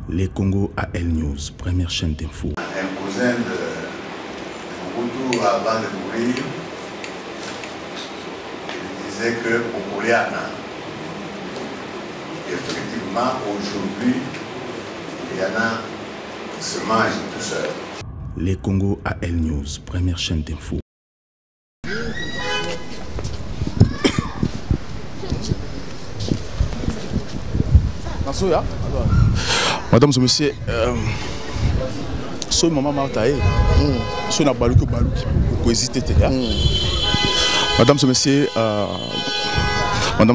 Les Congo AL News, première chaîne d'info. Un cousin de Mobutu avant de mourir, il disait que Pokoleana, effectivement aujourd'hui, il y en a qui se mangent tout seul. Les Congo AL News, première chaîne d'info. Madame, monsieur, ce maman Martha, ce n'a pas hésité. Madame,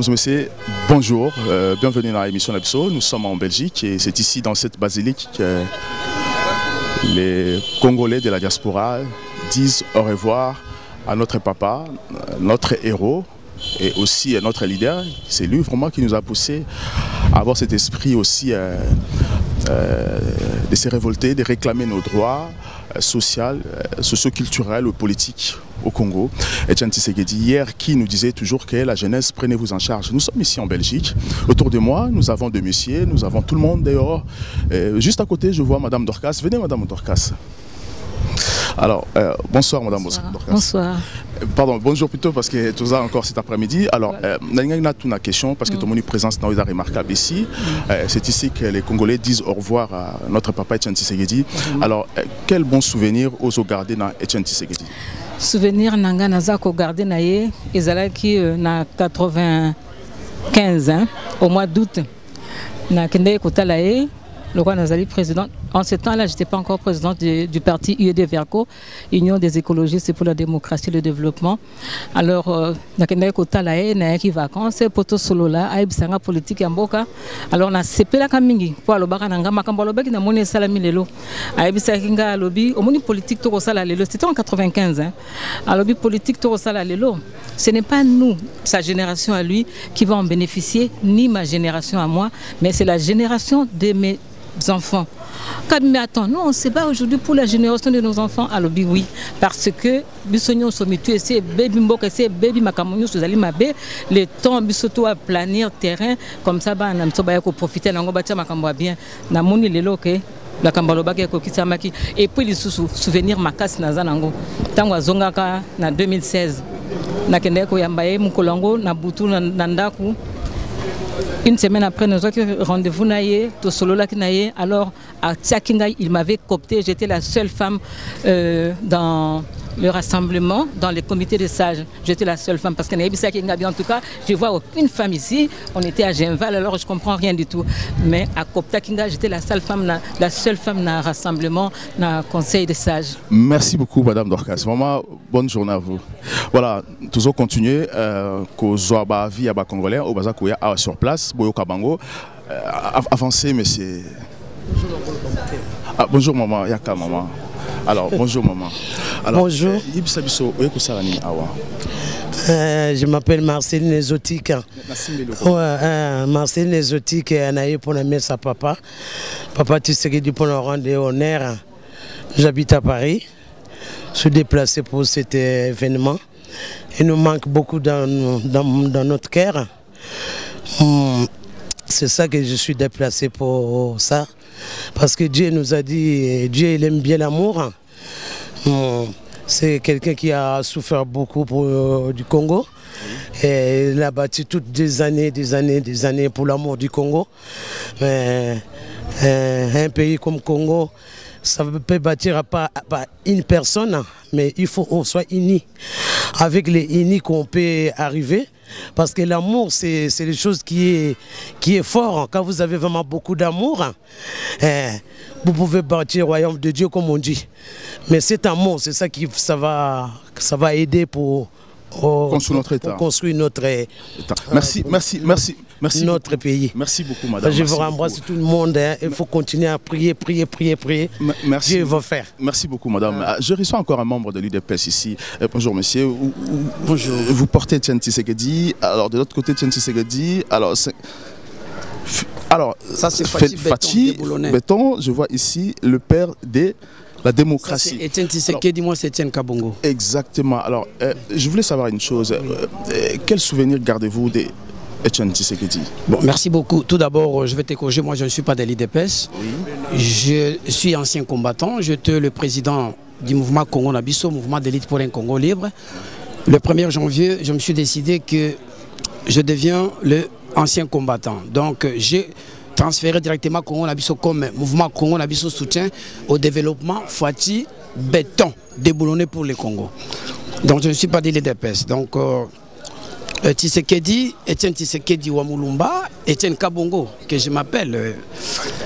monsieur, bonjour, bienvenue dans l'émission Labso. Nous sommes en Belgique et c'est ici dans cette basilique que les Congolais de la diaspora disent au revoir à notre papa, notre héros et aussi notre leader. C'est lui vraiment qui nous a poussé à avoir cet esprit aussi de se révolter, de réclamer nos droits sociaux, socio-culturels ou politiques au Congo. Etienne Tshisekedi hier qui nous disait toujours que la jeunesse, prenez-vous en charge. Nous sommes ici en Belgique. Autour de moi, nous avons deux messieurs, nous avons tout le monde dehors. Juste à côté, je vois Madame Dorcas. Venez Madame Dorcas. Alors, bonsoir Madame Dorcas. Bonsoir. Pardon, bonjour plutôt parce que tout ça encore cet après-midi. Alors, on a une question parce que tout le monde est présent dans les remarquable ici. C'est ici que les Congolais disent au revoir à notre papa Etienne Tshisekedi. Alors, quel bon souvenir aux gardés dans Etienne Tshisekedi? Souvenir nanga nazako gardé naye ezalaki na 95 hein, au mois d'août na kende kotala ye lokwa nazali président. En ce temps-là, je n'étais pas encore présidente du parti UED Verco, Union des écologistes pour la démocratie et le développement. Alors, na kende kotala ye na yaki vacances poto solo la aibisanga politique ya mboka. Alors na sepela kamingi po alobaka nanga makambo alobaki na moni salami lelo. Aibisaki nga alobi omoni politique to kosala lelo. C'était en 95 hein. Alobi politique to kosala lelo. Ce n'est pas nous, sa génération à lui, qui va en bénéficier, ni ma génération à moi, mais c'est la génération de mes enfants. Mais attends, nous on ne sait pas aujourd'hui pour la génération de nos enfants. Alors oui, parce que bisognon somitu c'est baby mbok c'est baby makamonyo sozali mabe le temps bisoto à planir terrain comme ça ba na mso ba ko profiter nango ba tia makambo bien na moni lelo ke la kambalo ba ko kisamaki et puis les souvenir makasi naza nango tango azongaka na 2016 na kende ko yambaye mukolongo na butu na ndaku. Une semaine après, nous avons rendez-vous naïe, tout solo là naïe. Alors à Tchakinga, il m'avait coopté. J'étais la seule femme dans le rassemblement, dans les comités de sages. J'étais la seule femme parce que en tout cas, je vois aucune femme ici. On était à Genval, alors je comprends rien du tout. Mais à Kopta Kinga, j'étais la seule femme dans le rassemblement, dans le conseil des sages. Merci beaucoup, Madame Dorcas. Vraiment, bonne journée à vous. Voilà, toujours continuer. Kozoaba vie à Congolais, au Bazakoya sur place, Boyo Kabango. Avancez, monsieur. Bonjour, maman. Yaka, maman. Alors, bonjour maman. Alors, bonjour. Je m'appelle Marceline Exotique. Marceline Exotique est anaïe pour la messe à papa. Papa Tshisekedi pour nous rendre honneur. J'habite à Paris. Je suis déplacé pour cet événement. Il nous manque beaucoup dans notre cœur. C'est ça que je suis déplacé pour ça. Parce que Dieu nous a dit, Dieu il aime bien l'amour. C'est quelqu'un qui a souffert beaucoup du Congo. Et il a battu toutes des années pour l'amour du Congo. Mais un pays comme Congo, ça ne peut bâtir pas une personne, mais il faut qu'on soit unis. Avec les unis qu'on peut arriver. Parce que l'amour, c'est une chose qui est fort. Quand vous avez vraiment beaucoup d'amour, vous pouvez bâtir le royaume de Dieu, comme on dit. Mais cet amour, c'est ça qui ça va aider pour construire notre État. Construire notre État. Merci notre pays. Merci beaucoup, madame. Je vous embrasse tout le monde. Hein. Il faut continuer à prier. Merci. Dieu va faire. Merci beaucoup, madame. Je reçois encore un membre de l'UDPS ici. Bonjour, monsieur. Bonjour. Vous portez Etienne Tshisekedi. Alors, de l'autre côté, Etienne Tshisekedi. Alors, ça c'est Fachi Béton. Je vois ici le père de la démocratie. Etienne Tshisekedi, moi c'est Etienne Kabongo. Exactement. Alors, je voulais savoir une chose. Quel souvenir gardez-vous Etienne Tshisekedi. Bon, merci beaucoup. Tout d'abord, je vais te corriger. Moi, je ne suis pas de l'IDPS. Oui. Je suis ancien combattant. J'étais le président du mouvement Congo Nabiso, mouvement d'élite pour un Congo libre. Le 1er janvier, je me suis décidé que je deviens le ancien combattant. Donc, j'ai transféré directement Congo Nabiso comme mouvement Congo Nabiso soutien au développement Fati béton déboulonné pour le Congo. Donc, je ne suis pas de l'IDPS. Donc, Tshisekedi, Etienne Tshisekedi Wamulumba, Etienne Kabongo, que je m'appelle.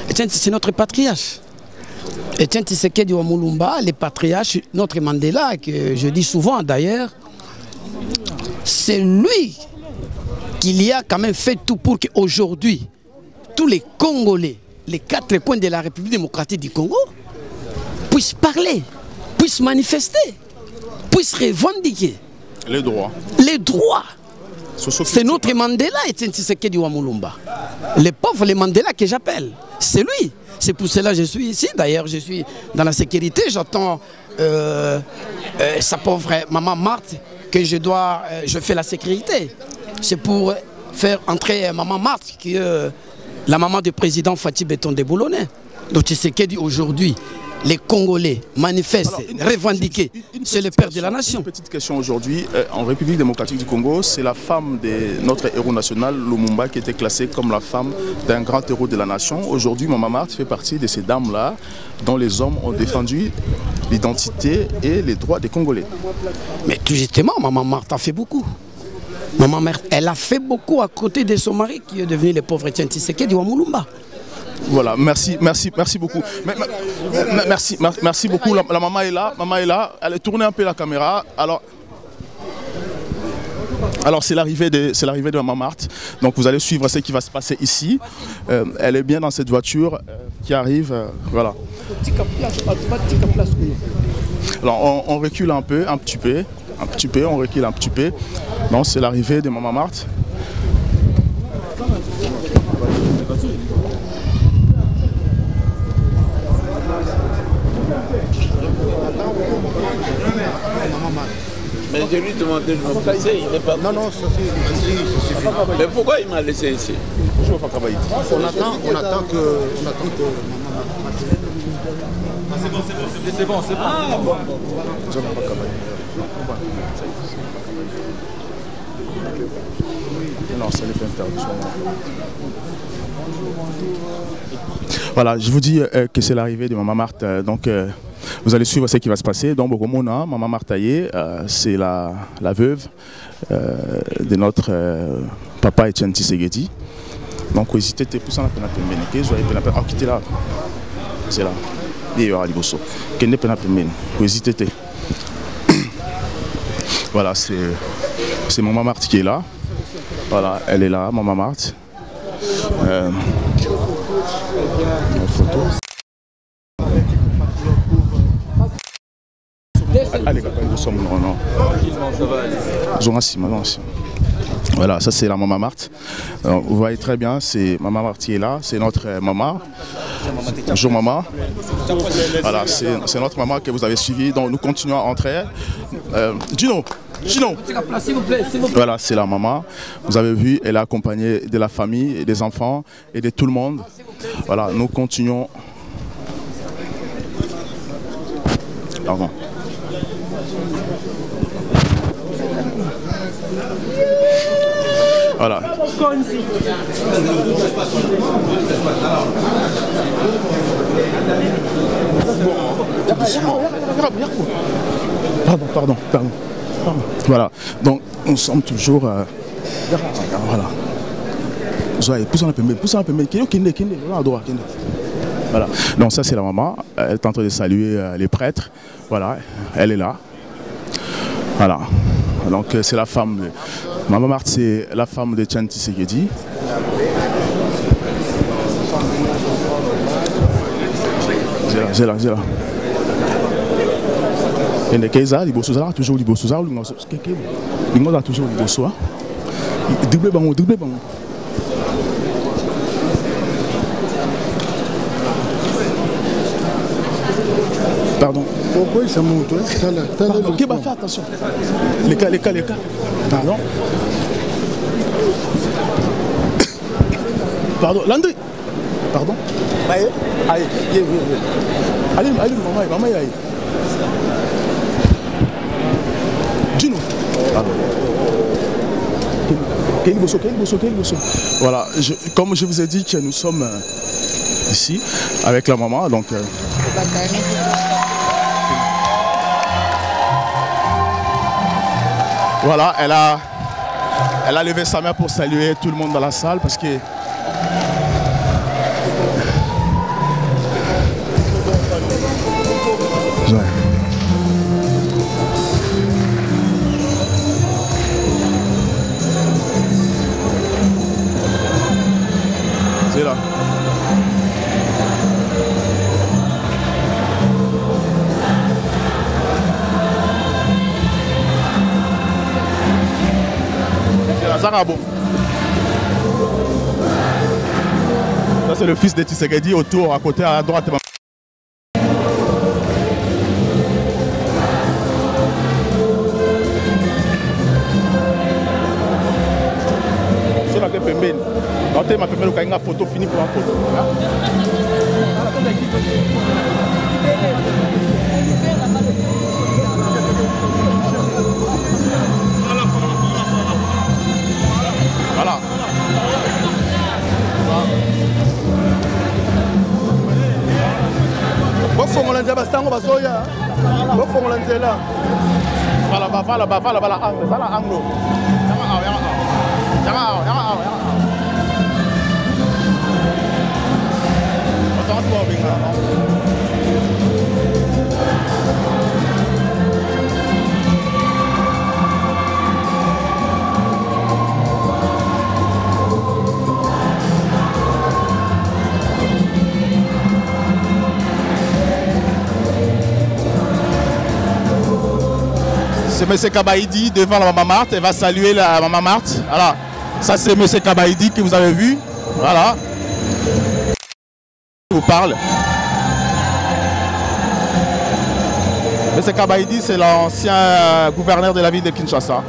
Etienne, c'est notre patriarche. Etienne Tshisekedi Wamulumba, le patriarche, notre Mandela, que je dis souvent d'ailleurs, c'est lui qui a quand même fait tout pour qu'aujourd'hui, tous les Congolais, les 4 coins de la République démocratique du Congo, puissent parler, puissent manifester, puissent revendiquer. Les droits. Les droits. C'est notre Mandela, Etienne Tshisekedi Wamulumba. Les pauvres, les Mandela que j'appelle, c'est lui. C'est pour cela que je suis ici. D'ailleurs, je suis dans la sécurité. J'attends sa pauvre maman Marthe, que je fais la sécurité. C'est pour faire entrer maman Marthe, qui est la maman du président Fati Béton déboulonné. Donc Tshisekedi aujourd'hui, les Congolais manifestent, revendiquent, c'est le père de la nation. Une petite question aujourd'hui, en République démocratique du Congo, c'est la femme de notre héros national, Lumumba, qui était classée comme la femme d'un grand héros de la nation. Aujourd'hui, Maman Marthe fait partie de ces dames-là dont les hommes ont défendu l'identité et les droits des Congolais. Mais tout justement, Maman Marthe a fait beaucoup. Maman Marthe, elle a fait beaucoup à côté de son mari qui est devenu le pauvre Etienne Tshisekedi Wamulumba. Voilà, merci beaucoup. Merci beaucoup. La maman est là, elle est tournée un peu la caméra. Alors c'est l'arrivée de Maman Marthe. Donc vous allez suivre ce qui va se passer ici. Elle est bien dans cette voiture qui arrive. Voilà. Alors on recule un petit peu, on recule un petit peu. Donc c'est l'arrivée de Maman Marthe. Mais je lui demandais de me passer, il n'est pas... Non, ça suffit. Mais pourquoi il m'a laissé ici? On attend que... C'est bon. Ah, bon. Non, c'est les interdiction. Voilà, je vous dis que c'est l'arrivée de Maman Marthe. Donc, vous allez suivre ce qui va se passer. Donc, Bogomona, Maman Marthe, c'est la veuve de notre papa Etienne Tshisekedi. Donc, hésitez pas pour ça, ah, quittez là. C'est là. Hésitez. Voilà, c'est Maman Marthe qui est là. Voilà, elle est là, Maman Marthe. Une photo. Allez, nous sommes non. Voilà, ça c'est la Maman Marthe. Alors, vous voyez très bien, c'est Maman Marthe qui est là, c'est notre maman. Bonjour maman. Voilà, c'est notre maman que vous avez suivie, donc nous continuons à entrer. Gino. Voilà, c'est la maman. Vous avez vu, elle est accompagnée de la famille, et des enfants et de tout le monde. Voilà, nous continuons. Pardon. Voilà. Pardon. Voilà, donc nous sommes toujours... voilà. Voilà, donc ça c'est la maman, elle est en train de saluer les prêtres. Voilà, elle est là. Voilà, donc c'est la femme de... Maman Marthe, c'est la femme de Etienne Tshisekedi. C'est là. Et les Kaisa, les Bossos, toujours les Bossos, les Bossos, toujours les Bossos. Double bango. Pardon. Pourquoi ça monte? Qui va faire attention? Les cas. Pardon. Pardon, Landry. Pardon. Aïe, aïe, allez, maman, aïe. Gino. Voilà, comme je vous ai dit que nous sommes ici avec la maman, donc voilà, elle a levé sa main pour saluer tout le monde dans la salle parce que c'est là. C'est la Zarabo. Ça c'est le fils de Tshisekedi autour, à côté, à droite. C'est ma première une photo finie pour la photo. Voilà. C'est M. Kabaïdi devant la Maman Marthe. Elle va saluer la Maman Marthe. Voilà. Ça c'est M. Kabaïdi que vous avez vu. Voilà. Je vous parle. M. Kabaïdi, c'est l'ancien gouverneur de la ville de Kinshasa.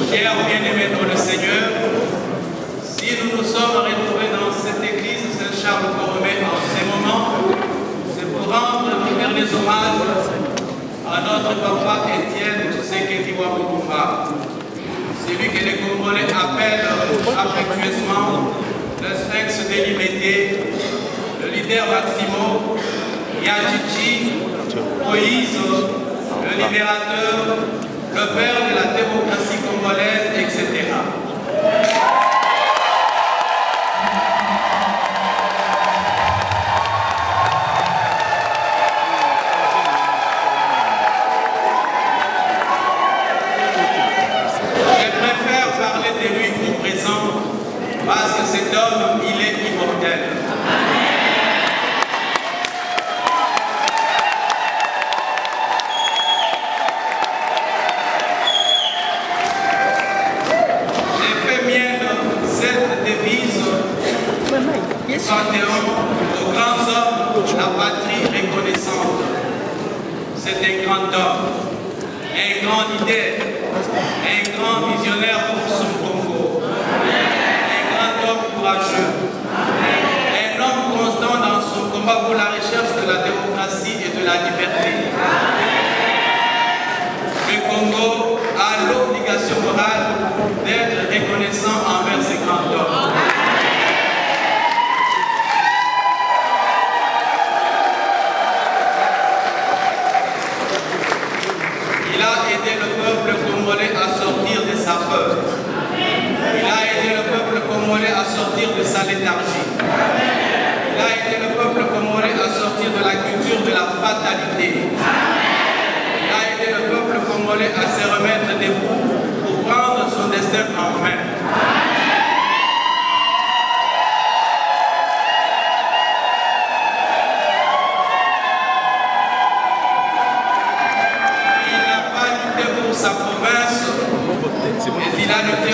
Chers bien-aimés dans le Seigneur, si nous nous sommes retrouvés dans cette église Saint-Charles Borromée en ces moments, c'est pour rendre nos derniers hommages à notre papa Étienne Tshisekedi Wamulumba, celui que les Congolais appellent affectueusement le Sphinx de l'Imédée, le leader Maximo, Yadjidji, Moïse, le libérateur, le père de la démocratie congolaise, etc. Je préfère parler de lui au présent parce que cet homme, il est immortel. Aux grands hommes, la patrie reconnaissante. C'est un grand homme, un grand leader, un grand visionnaire pour son Congo, un grand homme courageux, un homme constant dans son combat pour la recherche de la démocratie et de la liberté. Le Congo a l'obligation morale d'être reconnaissant envers ces grands hommes. À sortir de sa peur. Il a aidé le peuple congolais à sortir de sa léthargie. Il a aidé le peuple congolais à sortir de la culture de la fatalité. Il a aidé le peuple congolais à se remettre debout pour prendre son destin en main. Sa province, mais il a lutté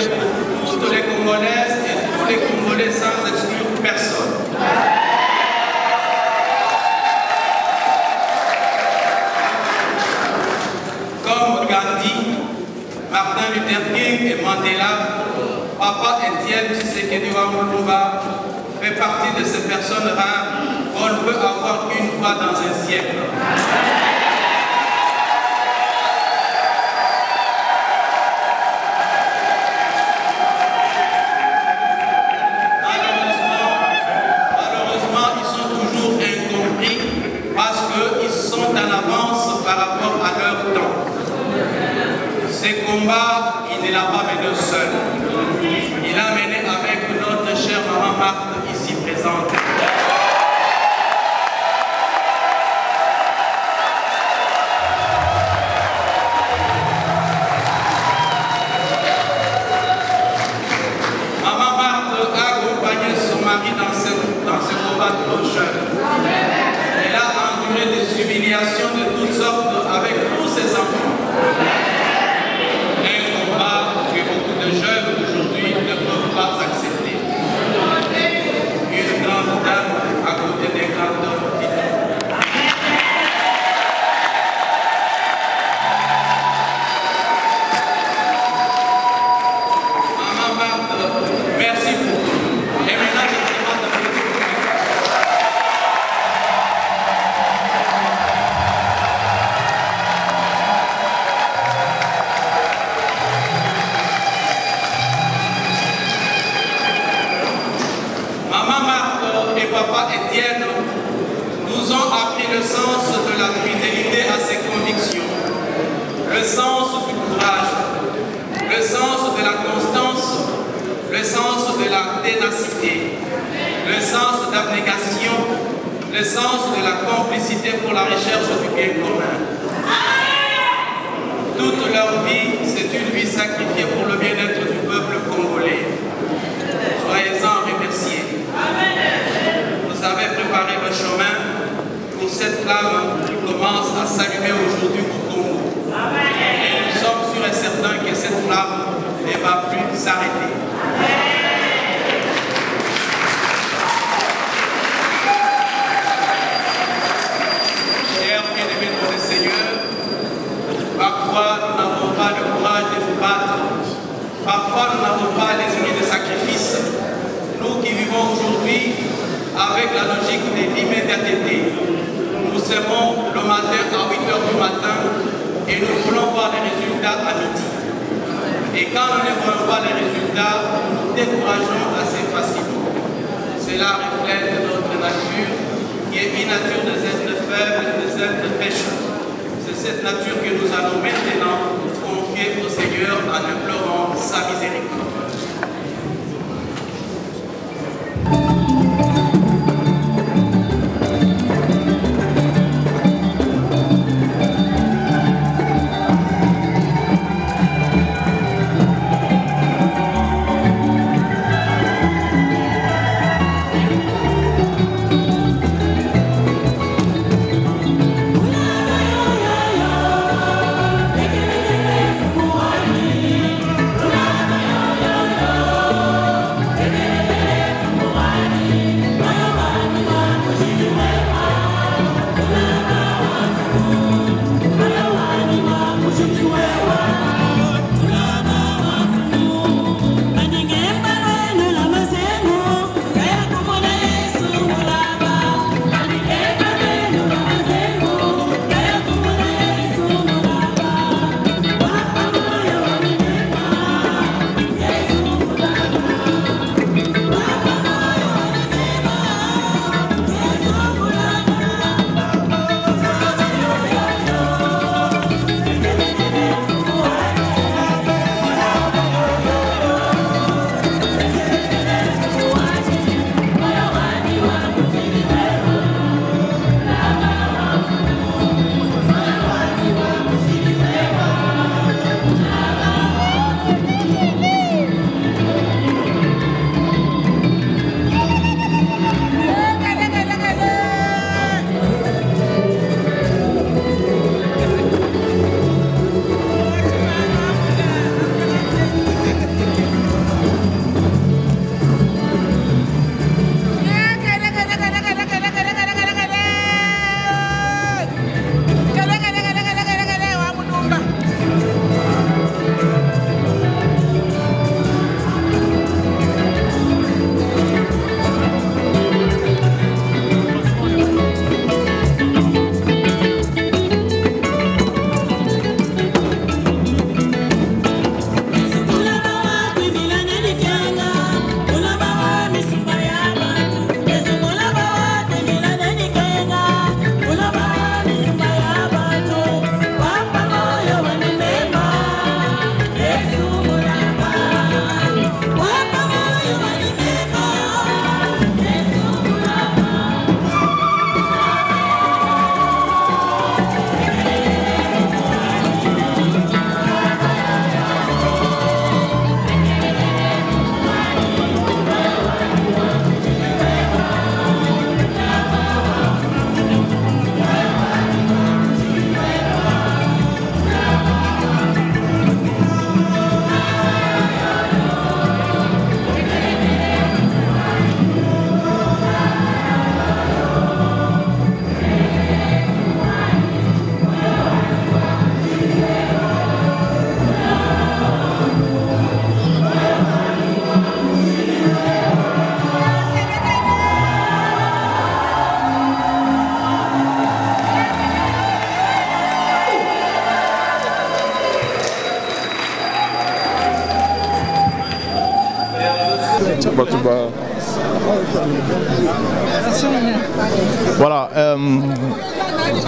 pour toutes les Congolaises et tous les Congolais sans exclure personne. Comme Gandhi, Martin Luther King et Mandela, Papa Étienne Tshisekedi Wamulumba fait partie de ces personnes rares qu'on ne peut avoir qu'une fois dans un siècle. Ces combats, il ne l'a pas mené seul. Il a mené avec notre chère maman Marthe ici présente. Maman Marthe a accompagné son mari dans ce combat trop jeune. Elle a enduré des humiliations de toutes sortes avec tous ses enfants. De jeunes aujourd'hui ne peuvent pas accepter. Une grande dame à côté des grands hommes, dit-on. Maman Marthe, merci pour tout. Et maintenant, je demande de vous. Papa Étienne nous ont appris le sens de la fidélité à ses convictions, le sens du courage, le sens de la constance, le sens de la ténacité, le sens d'abnégation, le sens de la complicité pour la recherche du bien commun. Toute leur vie, c'est une vie sacrifiée pour le bien-être du peuple congolais. Soyez-en remerciés. Vous avez préparé le chemin pour cette flamme qui commence à s'allumer aujourd'hui au Congo. Et nous sommes sûrs et certains que cette flamme ne va plus s'arrêter. Chers bien-aimés dans le Seigneur, parfois nous n'avons pas le courage de nous battre la logique de l'immédiateté. Nous semons le matin à 8 h du matin et nous voulons voir les résultats à midi. Et quand nous ne voyons pas les résultats, nous décourageons assez facilement. Cela reflète notre nature, qui est une nature des êtres faibles, des êtres pécheurs. C'est cette nature que nous allons maintenant confier au Seigneur en implorant sa miséricorde. Voilà,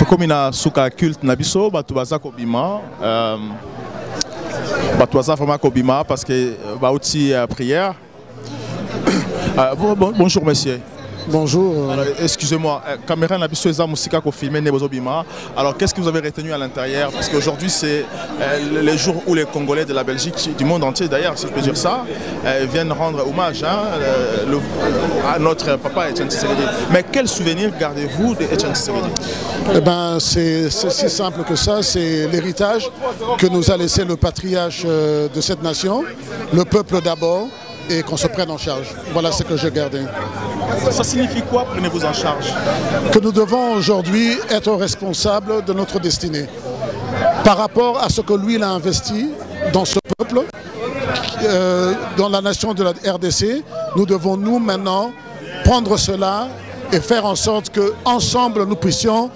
comme na suka culte nabiso, batubaza kobima, batubaza vraiment kobima parce que bauti prière. Bonjour messieurs. Bonjour. Excusez-moi, caméra nabiso eza musika ko filmer nebozobima. Alors qu'est-ce que vous avez retenu à l'intérieur? Parce qu'aujourd'hui c'est les jours où les Congolais de la Belgique, du monde entier d'ailleurs, si je peux dire ça, viennent rendre hommage à notre papa Etienne Tshisekedi. Mais quel souvenir gardez-vous d'Etienne Tshisekedi? Eh ben, c'est si simple que ça, c'est l'héritage que nous a laissé le patriarche de cette nation, le peuple d'abord, et qu'on se prenne en charge. Voilà ce que j'ai gardé. Ça signifie quoi, prenez-vous en charge? Que nous devons aujourd'hui être responsables de notre destinée. Par rapport à ce que lui il a investi dans ce peuple, dans la nation de la RDC, nous devons nous maintenant prendre cela et faire en sorte qu'ensemble nous puissions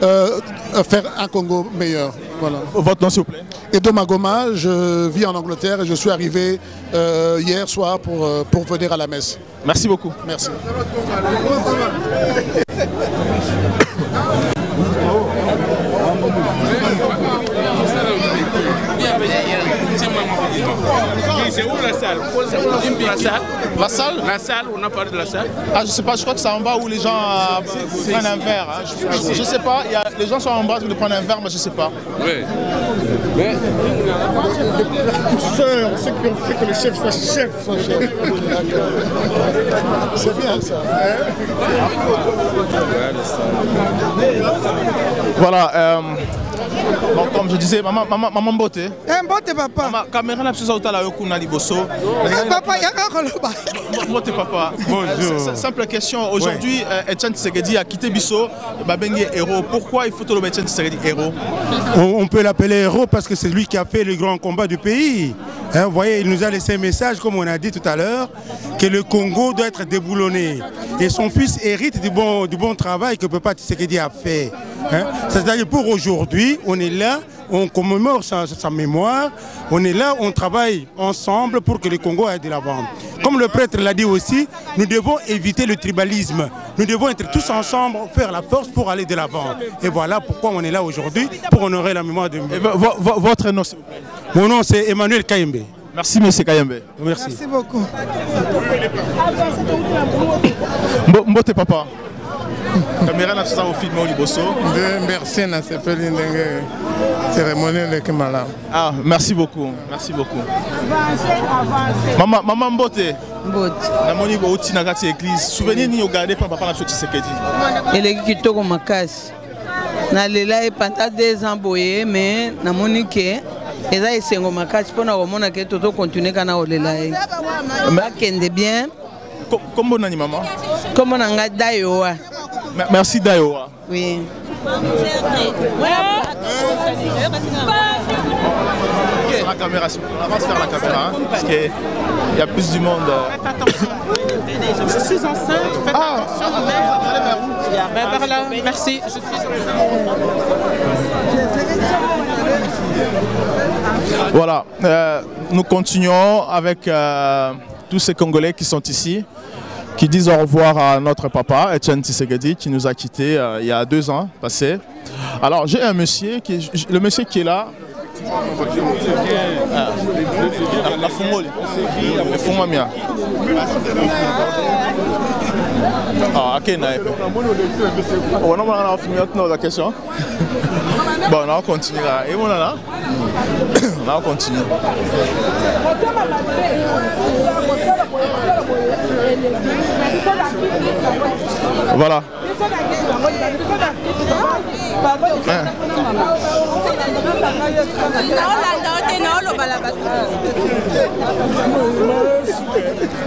faire un Congo meilleur. Voilà. Votre nom s'il vous plaît? Edo Magoma, je vis en Angleterre et je suis arrivé hier soir pour venir à la messe. Merci beaucoup. Merci. C'est où la salle? La salle? La salle, on a parlé de la salle. Ah, je sais pas, je crois que c'est en bas où les gens prennent un verre. Hein. Je sais pas, les gens sont en bas de prendre un verre, mais je sais pas. Oui. Ceux qui ont fait que le chef soit chef. C'est bien ça. Voilà. Bon, comme je disais, maman Mbote. Mbote papa. Maman, caméra n'a plus autant la yokuna liboso. Papa, yaka koloba. Mbote papa. Bonjour. Simple question. Aujourd'hui, Etienne Tshisekedi a quitté Bisso, Babengue héros. Pourquoi il faut le Etienne Tshisekedi héros? On peut l'appeler héros parce que c'est lui qui a fait le grand combat du pays. Hein, vous voyez, il nous a laissé un message, comme on a dit tout à l'heure, que le Congo doit être déboulonné. Et son fils hérite du bon travail que Papa Tshisekedi a fait. Hein. C'est-à-dire pour aujourd'hui, on est là, on commémore sa mémoire, on est là, on travaille ensemble pour que le Congo aille de l'avant. Comme le prêtre l'a dit aussi, nous devons éviter le tribalisme. Nous devons être tous ensemble, faire la force pour aller de l'avant. Et voilà pourquoi on est là aujourd'hui, pour honorer la mémoire de... Votre nom, s'il vous plaît? Mon nom, c'est Emmanuel Kayembe. Merci, M. Kayembe. Merci. Merci beaucoup. Mbote papa. Caméra n'a pas au film au Liboso. Merci, n'a pas fait une cérémonie de Kimala. Ah, merci beaucoup. Merci beaucoup. Maman Mbote. Mbote. Namoni bo uti na kati église. Souvenir ni regarder par papa na Tshisekedi. Elle est kitoko makasi. Na lela e panta 2 ans boye mais namoni ke eza esengo makasi pona komona ke toto continuer kana olela e. Makende bien. Comment nani maman? Comment nanga Dayoa. Merci Dayoa. Oui. La caméra, on avance vers la caméra, hein, parce qu'il y a plus du monde. Je suis enceinte, faites attention, mais par là, merci, je suis enceinte. Voilà, nous continuons avec tous ces Congolais qui sont ici, qui disent au revoir à notre papa, Etienne Tshisekedi, qui nous a quittés il y a 2 ans passés. Alors j'ai un monsieur, le monsieur qui est là. La Fumoli. La Fumamia. Ah, ok, on a fini notre question. Bon, on va continuer là. Et on là. On va continuer. Voilà.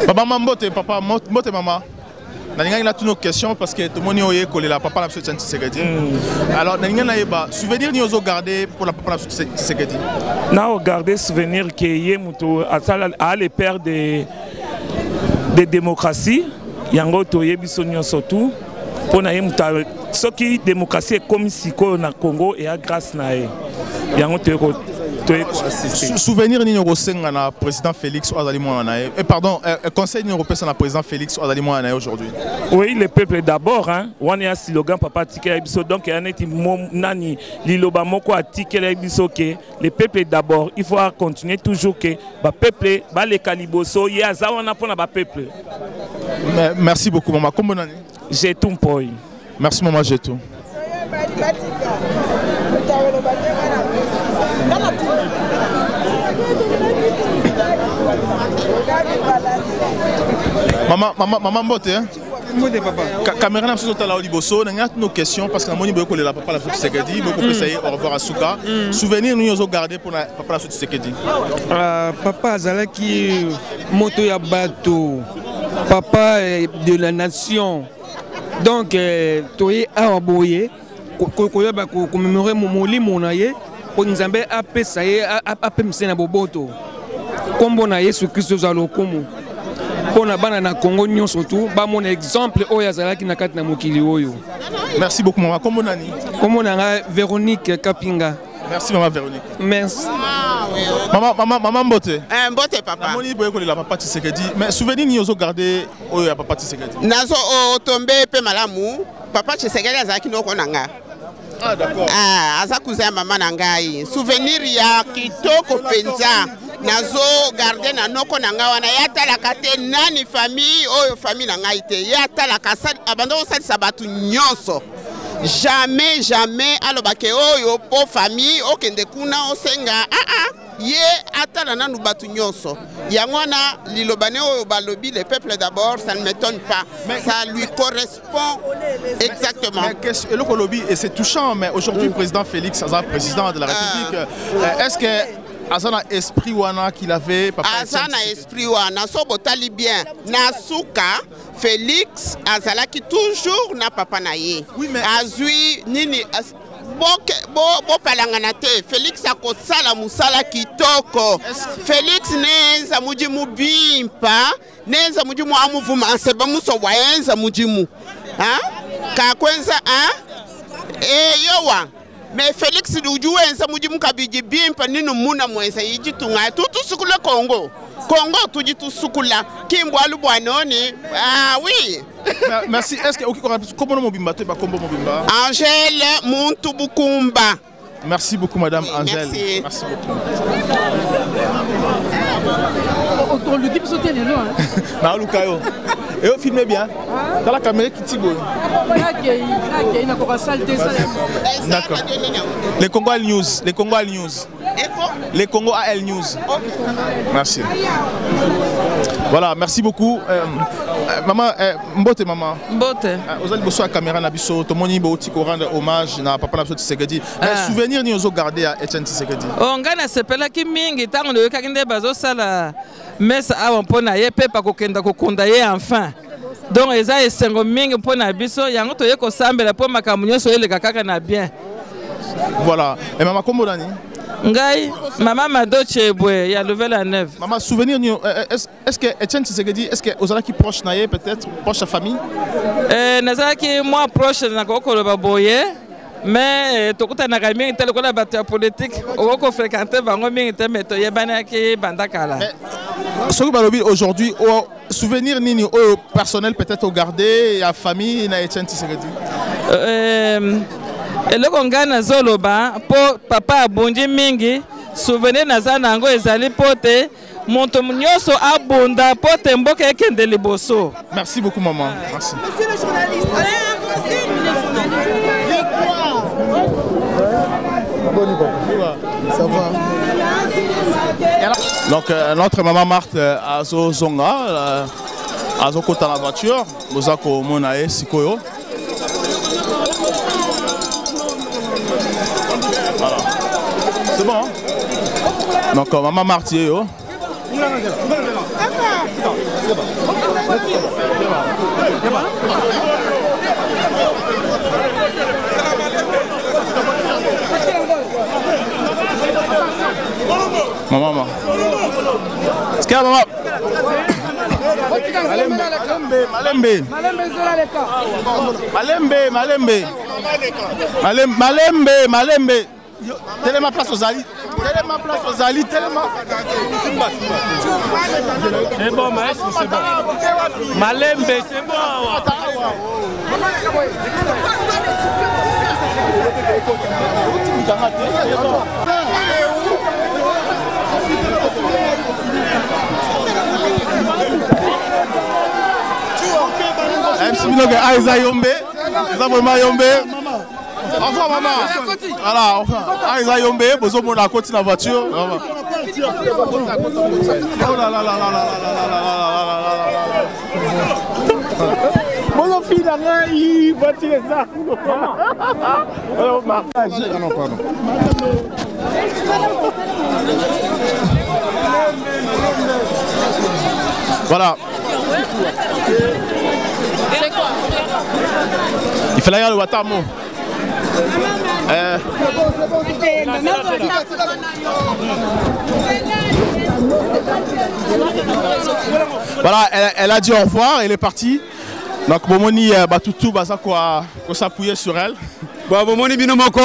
Papa Mambote, papa Mbote maman. Il a toutes nos questions parce que tout le monde est collé là, papa Etienne Tshisekedi. Alors, souvenir nous avons gardé pour la papa Tshisekedi. Nous avons gardé souvenir que a les pères de démocratie, yango toye bisonyo surtout pour na yemuta soki démocratie est comme si na Congo et à grâce na yango toye souvenir ni rosenga na président Félix Ouadali Mouana pardon conseil ni européen na président Félix Ouadali Mouana aujourd'hui. Oui, le peuple d'abord hein. On a un slogan papa tikela biso donc il y a nani liloba moko atikela biso que le peuple d'abord, il faut continuer toujours que ba peuple ba le kaliboso ya zawana pona ba peuple. Merci beaucoup maman. Comment nani? J'ai tout pour. Merci maman, j'ai tout. Maman Mbote, hein? Caméra n'a pas au Liboso, on a nos questions parce que nous avons la papa la Tshisekedi, nous avons au revoir à Souka. Souvenir nous avons gardé pour la papa Tshisekedi. Papa Azalaki Moto Yabato, papa de la nation. Donc, Toye Awaboye, Kokoya commémorer Momoli Monaye, pour nous amener à Pesaye, à Pemsena Boboto. Comme on a Jésus Christ Zalokomo. mpona bana na Congo nyonso surtout ba mon exemple oyo azalaki na kati na mokili oyo. Merci beaucoup maman. Kombo nani? Kombo nanga Véronique Kapinga. Merci maman Véronique. Merci. Maman Mbote. Mbote papa. Moni boye ko la papa Tshisekedi. Mais souvenir ni ozo garder oyo ya papa Tshisekedi. Nazo o tombe pe malamu. Papa Tshisekedi azaki noko nanga. Ah d'accord. Ah aza cousin maman nangai. Souvenir ya kitoko penza. Nazo garder na noko nanga wana yata la kate nani famille oyo famille nangai te. Yata la kasali abando osali sabatu nyonso. Jamais alobake oyo po famille okende kuna osenga ye atala nanu batu nyonso yangwana lilobane oyo balobi le peuple d'abord ça ne m'étonne pas mais ça lui correspond exactement. Mais le lobby et c'est touchant mais aujourd'hui le président Félix Azan président de la République est-ce que Azana esprit wana qu'il avait papa Azana esprit wana so botali bien Nasuka Félix azalaki toujours na papa na ye. Oui mais azui nini bo palangana te Félix akosala musala kitoko. Félix nenza mujimu bimpa nenza mujimu amuvuma anseba muso waenza mujimu. Kakwenza yowa. Mais Félix Dujuenza mujimu kabiji bimpa ninu muna mwenza yijitunga tutu sukula Congo tuji tu sukula kimbo alubwanoni oui. Merci. Est-ce que comment mobimba te ba kombo mobimba Angèle Muntu Bukumba. Merci beaucoup madame Angèle. Merci beaucoup. On le dit sauter les noms. Na lukayo. Et vous filmez bien. Dans la caméra qui tibo. D'accord. Les Congo AL News. Les Congo AL News. Les Congo AL News. Merci. Voilà, merci beaucoup. Maman, Mbote maman. Mbote. Vous allez bosser à la caméra na biso. Tout le monde ibo rendre hommage na papa na biso Tshisekedi. Souvenir ni ozo garder à Etienne Tshisekedi. Ngana sepela ki mingi tango le kakinde bazo sala mesa awa mpona ye pe pa kokenda kokunda ye enfin. Donc eza esengo mingi mpona biso yango toye ko sambela po makambo nyonso eleka kaka na bien. Voilà. Et maman kombo nani? Ngai maman Mado Chebwe ya Nouvelle Neuve. Maman souvenir ni est-ce que Etienne Tshisekedi est-ce que ozala ki proche na ye peut-être proche sa famille? Nazala ki moi proche na kokolo baboye. Mais tokutana ka mingi tele kola bato ya politique oko fréquenter bango mingi te mais toyebana ki bandakala. Soki balobi aujourd'hui au souvenir nini au personnel peut-être au garder ya famille na Etienne Tshisekedi. Eloko ngana zoloba po papa abonji mingi souvenir naza nango ezali pote moto nyonso abunda pote mboka ekende liboso. Merci beaucoup maman. Merci. Monsieur le journaliste. Ça va. Donc notre maman Marthe Azo Zonga Azo kota la voiture bozako monae sikoyo. Voilà. C'est bon. Hein? Donc maman Marthe yo. Maman. Est-ce que maman? Malembe. Tellement place aux Ali. C'est bon, maestro, c'est bon. Malembe, c'est bon. Aïza Yombe, Yombe. Enfin maman. Voilà, enfin. Aïza Yombe, besoin de la côte dans la voiture. Oh là là là là là là. Mon fils là, il va tirer ça. Oh marquage. Ah non, pardon. Voilà. Il fallait y aller au Watamo. Voilà, elle a dit au revoir, elle est partie. Donc, Bomoni Batutu, quoi s'appuyer sur elle. Bomoni Binomoko,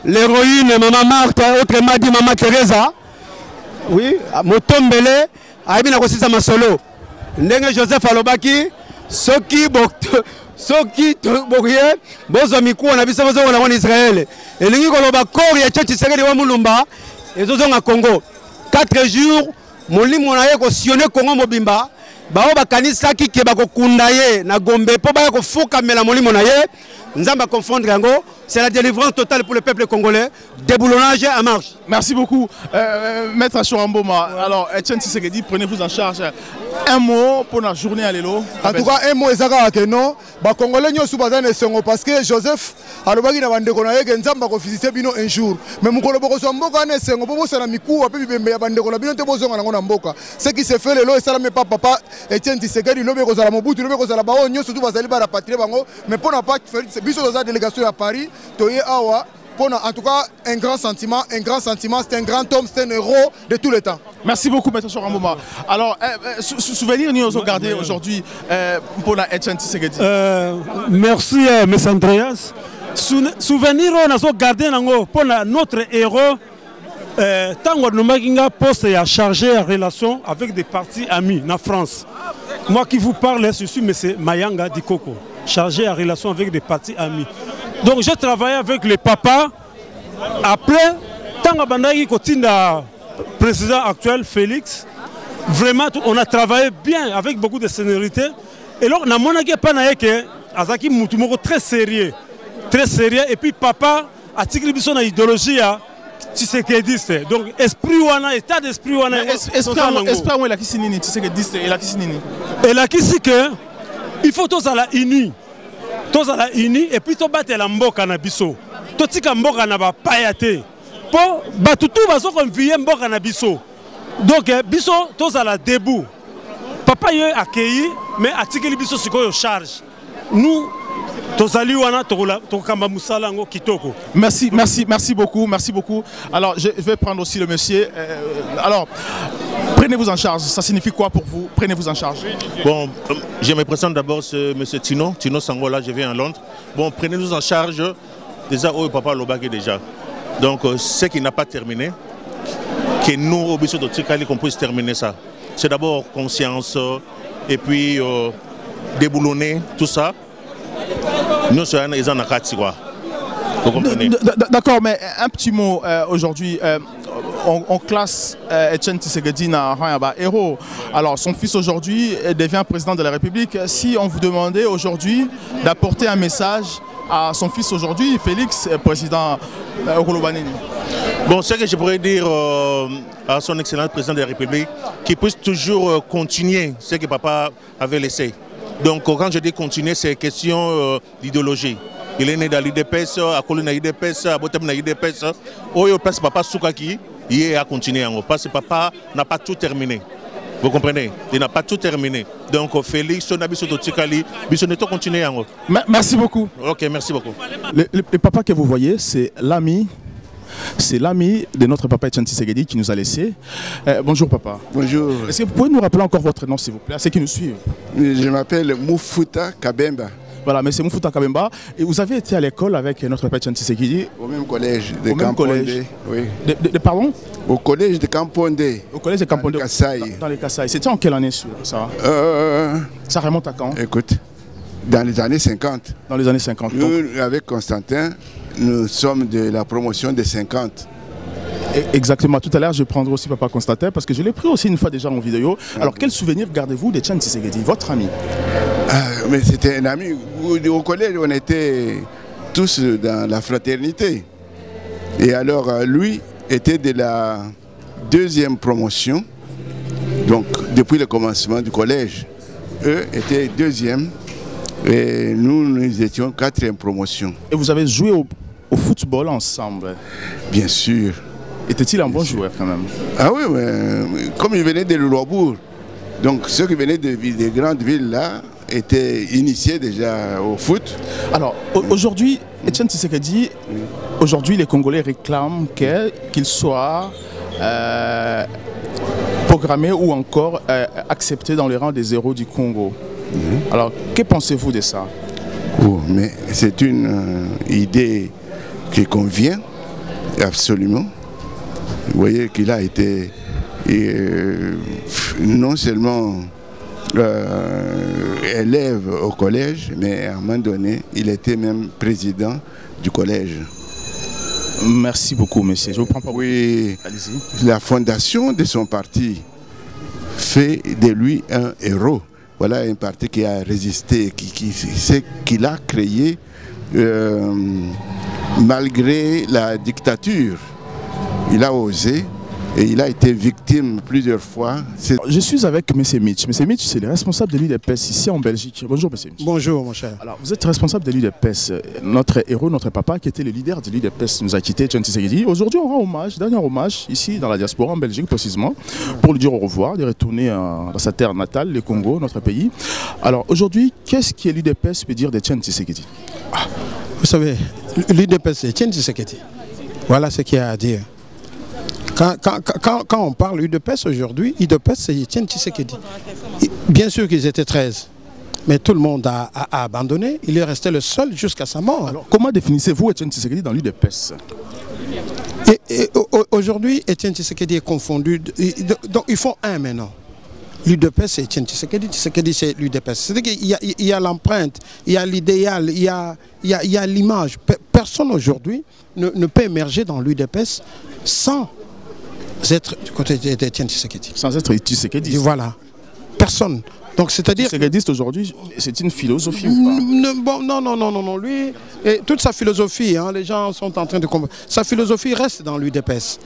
l'héroïne, Maman Marthe, autrement dit Maman Teresa. Oui, Motombele, Aïbina Kosisa Masolo. Ndenge Joseph Alobaki, Soki Bokie, Bozamikou, on a vu ça en Israël. Et l'Union Koloba Kor, Yachet Tshisekedi wa Mulumba, et Zozonga Congo. 4 jours, mon lit mon aïe Sionné Congo Mobimba. Bao bakanisa ki ke bako kundaye na Gombe po ba ko foka mela molimo na ye nzamba confondre yango, c'est la délivrance totale pour le peuple congolais, déboulonnage en marche. Merci beaucoup Maître Ashuramboma. Alors Etienne Tshisekedi, prenez-vous en charge. Un mot pour la journée à l'élo. En tout cas un mot ezaka que non ba congolais nyosu bazane songo parce que Joseph alobaki na bande ko na ye ke nzamba ko visiter bino un jour mais mukolo boko so mboka na songo bo bosana miku ape bibembe ya bande ko na bino te bozonga na mboka ce qui se fait lelo esala me papa Etienne Tshisekedi lobe ko zala Mobutu lobe ko zala ba nyosu tu bazali ba rapatrier bango mais pour na pas biso dans la délégation à Paris toye awa en tout cas un grand sentiment, c'est un grand homme, c'est un héros de tous les temps. Merci beaucoup Maître Ashuramboma. Alors souvenir nous avons gardé aujourd'hui pour la Etienne Tshisekedi. Merci M. Andreas. Souvenir nous avons gardé pour notre héros tant que nous avons poste à charger en relation avec des partis amis en France. Moi qui vous parle, je suis M. Mayanga Dikoko, chargé en relation avec des partis amis. Donc j'ai travaillé avec le papa. Après, tant que le président actuel, Félix, vraiment on a travaillé bien avec beaucoup de seniorité. Et là, on a que Azaki Moutumoko très sérieux. Et puis papa a tiré son idéologie à Tshisekediste. Donc esprit wana, état d'esprit wana. Esprit wana la kisinini Tshisekediste et la kisinini. Et la kisi que il faut tous à la unis. Tous à la unis et puis tous battre la mboka na biso. Tous tika mboka na ba payate. Pour batutu bazo convier mboka na biso. Donc biso tous à la debout. Papa y a accueilli mais atikeli biso siko yo charge. Nous Merci beaucoup. Alors je vais prendre aussi le monsieur. Alors prenez-vous en charge. Ça signifie quoi pour vous? Prenez-vous en charge. Bon, je me présente d'abord ce monsieur Tino Sangola, je viens à Londres. Bon, prenez-nous en charge déjà au papa Lobaki déjà. Donc ce qui n'a pas terminé, que nous au Bissau de Tikali qu'on puisse terminer ça. C'est d'abord conscience et puis déboulonner tout ça. Nous sommes en Akati, quoi. Vous comprenez? D'accord, mais un petit mot aujourd'hui. On classe Etienne Tshisekedi na héros. Alors son fils aujourd'hui devient président de la République. Si on vous demandait aujourd'hui d'apporter un message à son fils aujourd'hui, Félix, président Okolobanini. Bon, ce que je pourrais dire à son excellent président de la République, qu'il puisse toujours continuer ce que papa avait laissé. Donc quand je dis continuer, c'est question d'idéologie. Il est né dans l'IDPS, à Kolina l'IDPS, à Botem l'IDPS. Oyo place papa Soukaki, il a continué parce que papa n'a pas tout terminé. Vous comprenez? Il n'a pas tout terminé. Donc Félix, on a besoin de Tikali, besoin de tout continuer. Merci beaucoup. Ok, merci beaucoup. Le papa que vous voyez, c'est l'ami. C'est l'ami de notre papa Etienne Tshisekedi qui nous a laissé. Bonjour papa. Bonjour. Est-ce que vous pouvez nous rappeler encore votre nom s'il vous plaît, à ceux qui nous suivent? Je m'appelle Moufuta Kabemba. Voilà, mais c'est Moufuta Kabemba. Et vous avez été à l'école avec notre papa Etienne Tshisekedi? Au même collège de Kampondé. Oui. Pardon? Au collège de Kampondé. Au collège de Kampondé. Dans les Kasaï. C'était en quelle année ça? Ça remonte à quand? Écoute, dans les années 50. Dans les années 50. Nous, avec Constantin, nous sommes de la promotion des 50. Exactement. Tout à l'heure, je prendrai aussi papa Constantin parce que je l'ai pris aussi une fois déjà en vidéo. Alors, quel souvenir gardez-vous d'Etienne Tshisekedi, votre ami? Mais c'était un ami. Au collège, on était tous dans la fraternité. Et alors, lui était de la deuxième promotion. Donc, depuis le commencement du collège, eux étaient deuxième. Et nous étions quatrième promotion. Et vous avez joué au football ensemble? Bien sûr. Était-il un bon joueur quand même? Ah oui, mais comme il venait de Loulobourg, donc ceux qui venaient des grandes villes là étaient initiés déjà au foot. Alors aujourd'hui, Etienne Tshisekedi, aujourd'hui les Congolais réclament qu'il soit programmé ou encore accepté dans les rangs des héros du Congo. Alors, que pensez-vous de ça? Oh, mais c'est une idée qui convient absolument. Vous voyez qu'il a été non seulement élève au collège, mais à un moment donné, il était même président du collège. Merci beaucoup, monsieur. Je vous prends pas. Oui, la fondation de son parti fait de lui un héros. Voilà un parti qui a résisté, qu'il a créé malgré la dictature. Il a osé et il a été victime plusieurs fois. Je suis avec M. Mitch. M. Mitch, c'est le responsable de l'UDPS ici en Belgique. Bonjour, M. Mitch. Bonjour, mon cher. Alors, vous êtes responsable de l'UDPS. Notre héros, notre papa, qui était le leader de l'UDPS, nous a quitté, Etienne Tshisekedi. Aujourd'hui, on rend hommage, dernier hommage, ici dans la diaspora, en Belgique précisément, pour lui dire au revoir, de retourner dans sa terre natale, le Congo, notre pays. Alors, aujourd'hui, qu'est-ce que l'UDPS peut dire d'Etienne Tshisekedi? Vous savez, l'UDPS, c'est Etienne Tshisekedi. Voilà ce qu'il y a à dire. Quand on parle UDPS aujourd'hui, UDPS c'est Etienne Tshisekedi. Bien sûr qu'ils étaient 13, mais tout le monde a abandonné. Il est resté le seul jusqu'à sa mort. Alors, comment définissez-vous Etienne Tshisekedi dans l'UDPS? Aujourd'hui, Etienne Tshisekedi est confondu. Donc ils font un maintenant. L'UDPS c'est Etienne Tshisekedi, Tshisekedi c'est l'UDPS. C'est-à-dire qu'il y a l'empreinte, il y a l'idéal, il y a l'image. Personne aujourd'hui ne peut émerger dans l'UDPS sans être du côté d'Etienne Tshisekedi. Sans être Tshisekedi. Voilà. Personne. Donc c'est-à-dire. Tshisekedi aujourd'hui, c'est une philosophie ou pas? Non. Lui, et toute sa philosophie, hein, les gens sont en train de comprendre. Sa philosophie reste dans l'UDPS.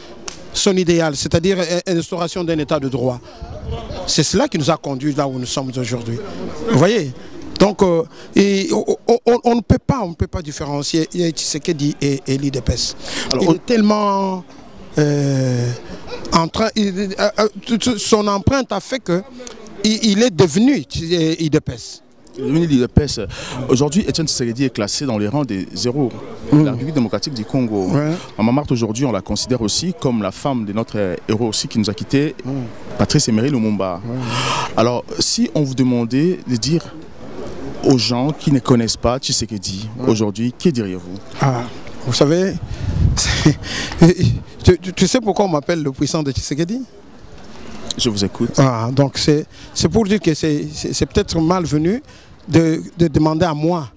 Son idéal, c'est-à-dire l'instauration d'un état de droit. C'est cela qui nous a conduits là où nous sommes aujourd'hui. Vous voyez? Donc, on ne peut pas différencier Tshisekedi et l'UDPS. Il est tellement son empreinte a fait qu'il est devenu UDPS. L'UDPS. Aujourd'hui, Etienne Tshisekedi est classé dans les rangs des héros de la République démocratique du Congo. Maman Marthe, aujourd'hui, on la considère aussi comme la femme de notre héros aussi qui nous a quittés, Patrice Emery Lumumba. Alors, si on vous demandait de dire aux gens qui ne connaissent pas Tshisekedi aujourd'hui, que diriez-vous? Vous savez, tu sais pourquoi on m'appelle le puissant de Tshisekedi? Je vous écoute. Donc c'est pour dire que c'est peut-être malvenu de demander à moi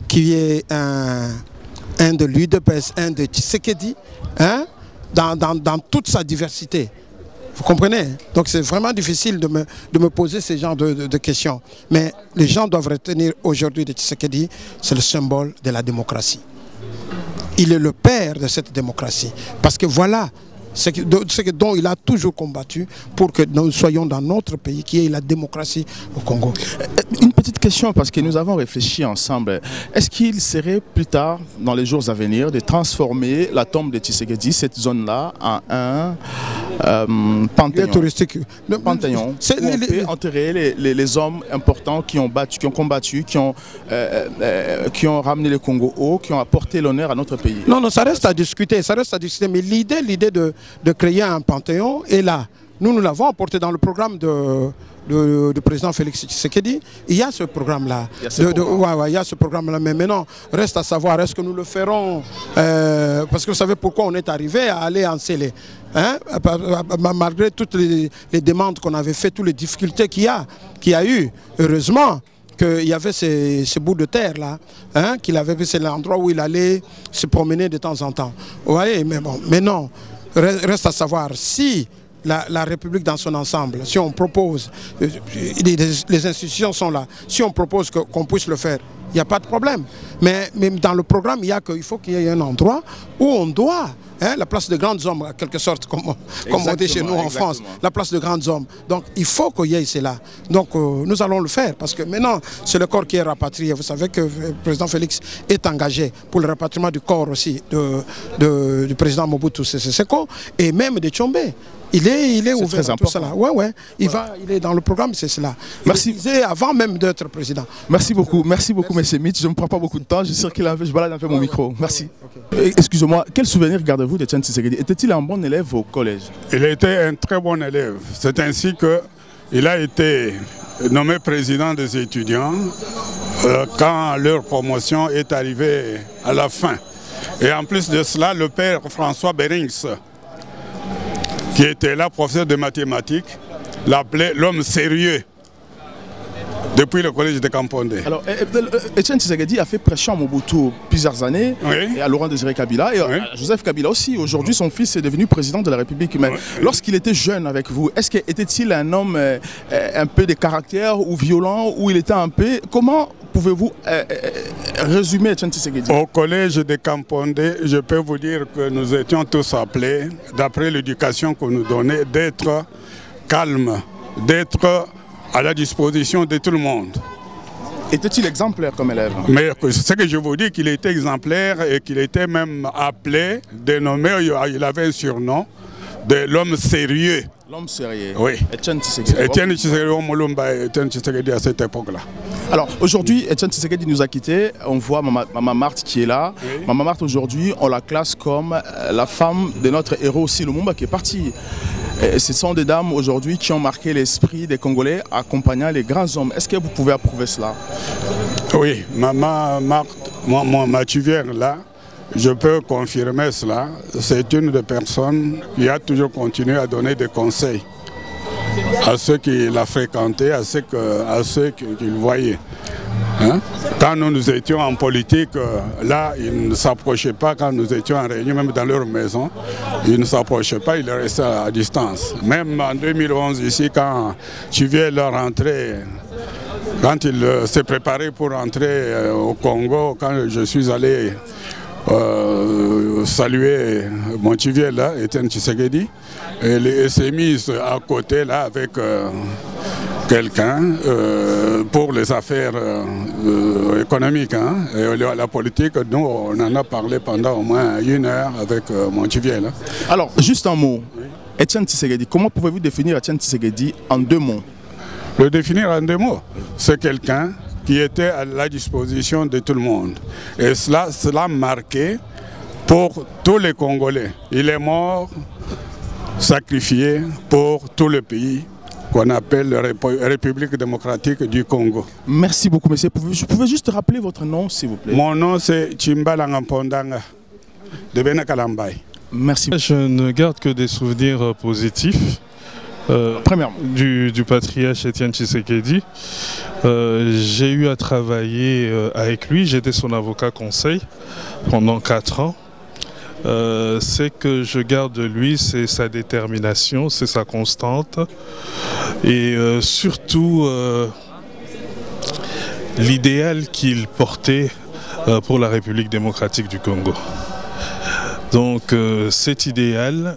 qui est un de l'UDPS, un de Tshisekedi, hein, dans toute sa diversité. Vous comprenez? Donc c'est vraiment difficile de me poser ce genre de questions. Mais les gens doivent retenir aujourd'hui de Tshisekedi, c'est le symbole de la démocratie. Il est le père de cette démocratie. Parce que voilà ce dont il a toujours combattu pour que nous soyons dans notre pays, qui est la démocratie au Congo. Une petite question, parce que nous avons réfléchi ensemble. Est-ce qu'il serait plus tard, dans les jours à venir, de transformer la tombe de Tshisekedi, cette zone-là, en un panthéon touristique? Le panthéon, où on peut enterrer les hommes importants qui ont combattu, qui ont ramené le Congo haut, qui ont apporté l'honneur à notre pays. Non, ça reste à discuter, mais l'idée de créer un panthéon est là. Nous l'avons apporté dans le programme du président Félix Tshisekedi. Il y a ce programme-là. Il y a ce programme-là. Mais maintenant, reste à savoir, est-ce que nous le ferons parce que vous savez pourquoi on est arrivé à aller en scellé. Hein? Malgré toutes les demandes qu'on avait faites, toutes les difficultés qu'il y a eu. Heureusement qu'il y avait ces bouts de terre-là, hein, qu'il avait fait, c'est l'endroit où il allait se promener de temps en temps. Vous voyez, mais bon, mais non. Reste à savoir si la République dans son ensemble, si on propose, les institutions sont là, si on propose qu'on puisse le faire, il n'y a pas de problème. Mais dans le programme, il faut qu'il y ait un endroit où on doit, hein, la place de grands hommes, en quelque sorte, comme on dit chez nous en France, la place de grands hommes. Donc il faut qu'il y ait cela. Donc nous allons le faire, parce que maintenant, c'est le corps qui est rapatrié. Vous savez que le président Félix est engagé pour le rapatriement du corps aussi du président Mobutu Sese Seko et même de Tshombe. il est ouvert très à tout cela. Ouais. Il est dans le programme, c'est cela. Merci. Avant même d'être président. Merci beaucoup, M. Mitch. Je ne prends pas beaucoup de temps, je circule un peu, je balade un peu mon micro. Merci. Excusez-moi, quel souvenir gardez-vous d'Etienne Tshisekedi? Était-il un bon élève au collège? Il était un très bon élève. C'est ainsi qu'il a été nommé président des étudiants quand leur promotion est arrivée à la fin. Et en plus de cela, le père François Berings, qui était là, professeur de mathématiques, l'appelait l'homme sérieux depuis le collège de Kampondé. Alors, Etienne Tshisekedi a fait pression à Mobutu plusieurs années, et à Laurent Désiré Kabila, et à Joseph Kabila aussi. Aujourd'hui, son fils est devenu président de la République. Mais lorsqu'il était jeune avec vous, était-il un homme un peu de caractère ou violent, ou il était un peu... Comment pouvez-vous résumer Etienne Tshisekedi? Au collège de Kampondé, je peux vous dire que nous étions tous appelés, d'après l'éducation qu'on nous donnait, d'être calmes, d'être à la disposition de tout le monde. Était-il exemplaire comme élève? Mais ce que je vous dis, qu'il était exemplaire et qu'il était même appelé, dénommé, il avait un surnom, de l'homme sérieux. L'homme sérieux. Oui. Etienne Tshisekedi. Etienne Tshisekedi à cette époque-là. Alors aujourd'hui, Etienne Tshisekedi nous a quittés. On voit Maman Marthe qui est là. Oui. Maman Marthe aujourd'hui, on la classe comme la femme de notre héros aussi, Lumumba, qui est parti. Et ce sont des dames aujourd'hui qui ont marqué l'esprit des Congolais accompagnant les grands hommes. Est-ce que vous pouvez approuver cela? Oui, Maman Marthe, ma tuvière là, je peux confirmer cela. C'est une des personnes qui a toujours continué à donner des conseils à ceux qui la fréquentaient, à ceux qui le voyaient. Hein? Quand nous étions en politique, là, ils ne s'approchaient pas. Quand nous étions en réunion, même dans leur maison, ils ne s'approchaient pas, ils restaient à distance. Même en 2011, ici, quand tu viens leur rentrer, quand il s'est préparé pour rentrer au Congo, quand je suis allé saluer mon tuvier là, Etienne Tshisekedi, et il s'est mis à côté là avec quelqu'un pour les affaires économiques, hein, et la politique. Nous, on en a parlé pendant au moins 1 heure avec mon tuvier là. Alors, juste un mot, Etienne Tshisekedi, comment pouvez-vous définir Etienne Tshisekedi en 2 mots? Le définir en 2 mots, c'est quelqu'un qui était à la disposition de tout le monde. Et cela marqué pour tous les Congolais. Il est mort, sacrifié pour tout le pays qu'on appelle la République démocratique du Congo. Merci beaucoup, monsieur. Vous pouvez juste rappeler votre nom, s'il vous plaît? Mon nom, c'est Chimbala Ngampondanga, de Benakalambay. Merci. Je ne garde que des souvenirs positifs. Du patriarche Etienne Tshisekedi. J'ai eu à travailler avec lui, j'étais son avocat conseil pendant 4 ans. Ce que je garde de lui, c'est sa détermination, c'est sa constante et surtout l'idéal qu'il portait pour la République démocratique du Congo. Donc cet idéal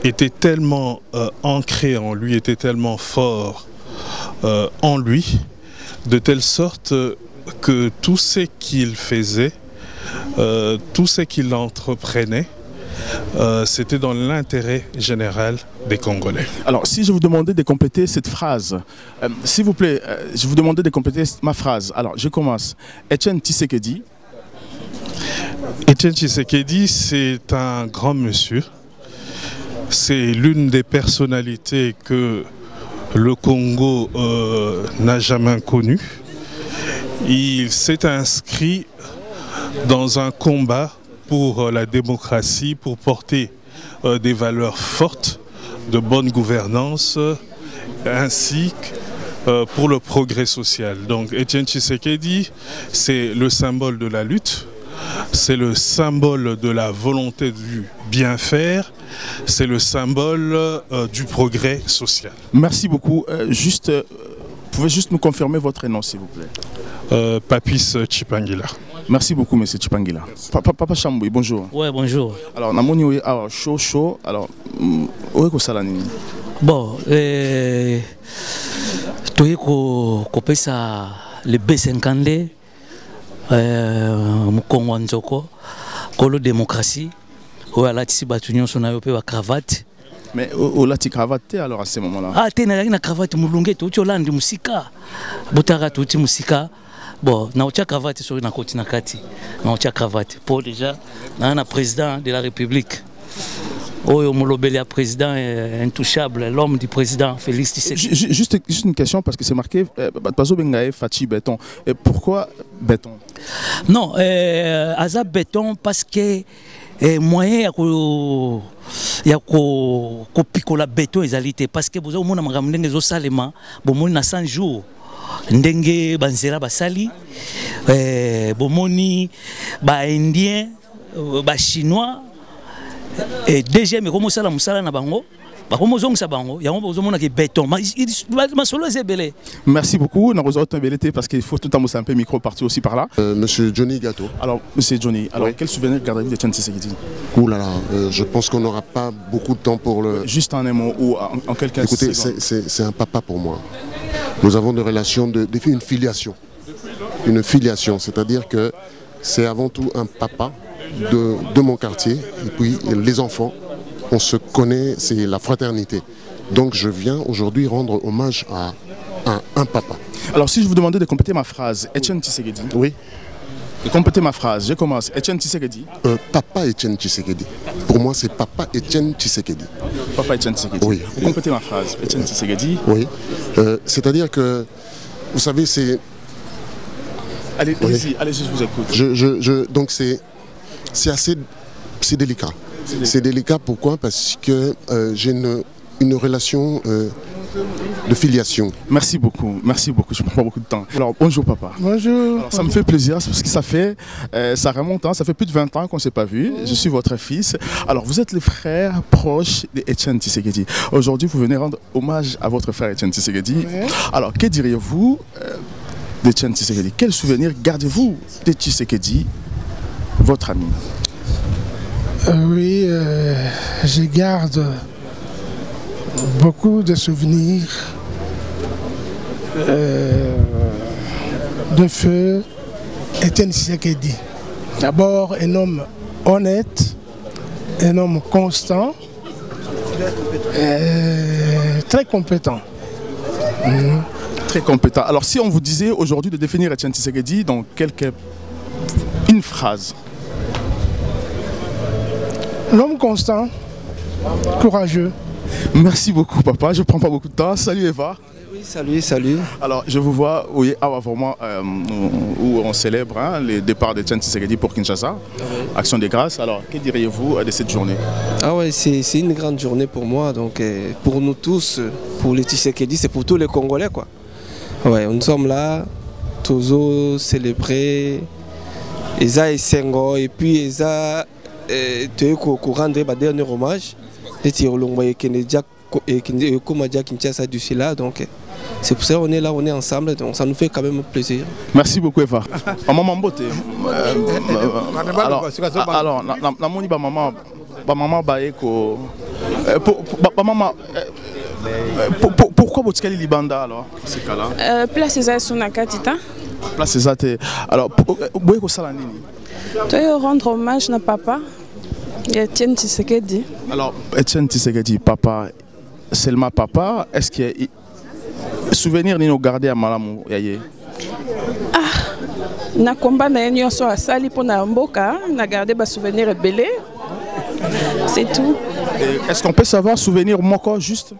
était tellement ancré en lui, était tellement fort en lui, de telle sorte que tout ce qu'il faisait, tout ce qu'il entreprenait, c'était dans l'intérêt général des Congolais. Alors, si je vous demandais de compléter cette phrase, s'il vous plaît, je vous demandais de compléter ma phrase. Alors, je commence. Etienne Tshisekedi. Etienne Tshisekedi, c'est un grand monsieur. C'est l'une des personnalités que le Congo n'a jamais connue. Il s'est inscrit dans un combat pour la démocratie, pour porter des valeurs fortes, de bonne gouvernance, ainsi que pour le progrès social. Donc Etienne Tshisekedi, c'est le symbole de la lutte, c'est le symbole de la volonté du bien faire, c'est le symbole du progrès social. Merci beaucoup. Vous pouvez juste nous confirmer votre nom, s'il vous plaît? Papis Chipangila. Merci beaucoup, monsieur Chipangila. Papa Chamboui, bonjour. Ouais, bonjour. Alors, Namoni, chaud. Alors, où est-ce que ça l'anime? Bon, tu es ça le B50, Mukongo Nzoko, Kolo démocratie, où à la Tisi Batunion son a eu cravate, Mais au lati cravate alors à ce moment-là. Ah, t'es na cravate mulunge tu Hollande musika. Botara tu musika. Bon, na ocha cravate sur na koti na kati. Na ocha cravate pour déjà na président de la République. Oyo Molobeli président intouchable, l'homme du président Félix Tshisekedi. Juste une question parce que c'est marqué Bazo Bengae Fachi Béton. Et pourquoi béton? Non, Aza béton parce que moyen ya ko pikola béton ezalité parce que bozo mona makambo ndenge zo salema bomoni na 100 jours ndenge banzela basali bomoni ba indien ba chinois et deuxième comme ça la musala na bango ba comme zongsa bango yango bozo mona ke béton masolo ezebele. Merci beaucoup. Nous avons parce qu'il faut tout le temps un peu micro parti aussi par là. Monsieur Johnny Gâteau. Alors, Monsieur Johnny, alors oui. Quel souvenir gardez-vous de Etienne Tshisekedi? Ouh là là, je pense qu'on n'aura pas beaucoup de temps pour le... Juste en un mot ou en quelques secondes. Écoutez, c'est un papa pour moi. Nous avons des relations, une filiation. Une filiation, c'est-à-dire que c'est avant tout un papa de mon quartier. Et puis les enfants, on se connaît, c'est la fraternité. Donc je viens aujourd'hui rendre hommage à un papa. Alors si je vous demandais de compléter ma phrase, Etienne Tshisekedi. Oui. De compléter ma phrase, je commence. Etienne Tshisekedi. Papa Etienne Tshisekedi. Pour moi c'est Papa Etienne Tshisekedi. Papa Etienne Tshisekedi. Oui. Compléter ma phrase, Etienne Tshisekedi. Oui. C'est-à-dire que, vous savez, c'est... Allez-y, je vous écoute. Donc c'est assez... C'est délicat. C'est délicat, pourquoi? Parce que j'ai une relation de filiation. Merci beaucoup, je ne prends pas beaucoup de temps. Alors bonjour papa. Bonjour. Alors, ça me fait plaisir parce que ça remonte, ça fait plus de 20 ans qu'on ne s'est pas vu. Je suis votre fils. Alors vous êtes le frère proche d'Etienne Tshisekedi. Aujourd'hui vous venez rendre hommage à votre frère Etienne Tshisekedi. Oui. Alors que diriez-vous d'Etienne Tshisekedi? Quel souvenir gardez-vous de Tshisekedi, votre ami? Oui, je garde beaucoup de souvenirs de feu Etienne Tshisekedi. D'abord un homme honnête, un homme constant, très compétent. Très compétent. Alors si on vous disait aujourd'hui de définir Etienne Tshisekedi dans une phrase. L'homme constant, courageux. Merci beaucoup papa, je ne prends pas beaucoup de temps. Salut Eva. Oui, salut. Alors je vous vois oui, vraiment, où on célèbre le départ d'Etienne Tshisekedi pour Kinshasa, oui. Action des grâces. Alors que diriez-vous de cette journée? Ah ouais, c'est une grande journée pour moi, donc pour nous tous, pour les Tshisekedi, c'est pour tous les Congolais quoi. Ouais, nous sommes là, tous célébrer Eza et Sengo et puis Eza tu rendre un dernier hommage donc c'est pour ça qu'on est là, on est ensemble, donc ça nous fait quand même plaisir. Merci beaucoup Eva. Maman Mbote. Alors, pourquoi vous avez Libanda alors ces cas-là? Place Eza Sunaka Tita. Place Eza. Alors, vous avez ça tu veux rendre hommage à papa Etienne Tshisekedi. Alors, Etienne Tshisekedi, papa, seulement papa, est-ce qu'il y a souvenir de nous garder à Malamou Yaye? Na combat na yenyo so asali pour na mboka, na garder ba souvenir belé. C'est tout. Est-ce qu'on peut savoir souvenir moko juste?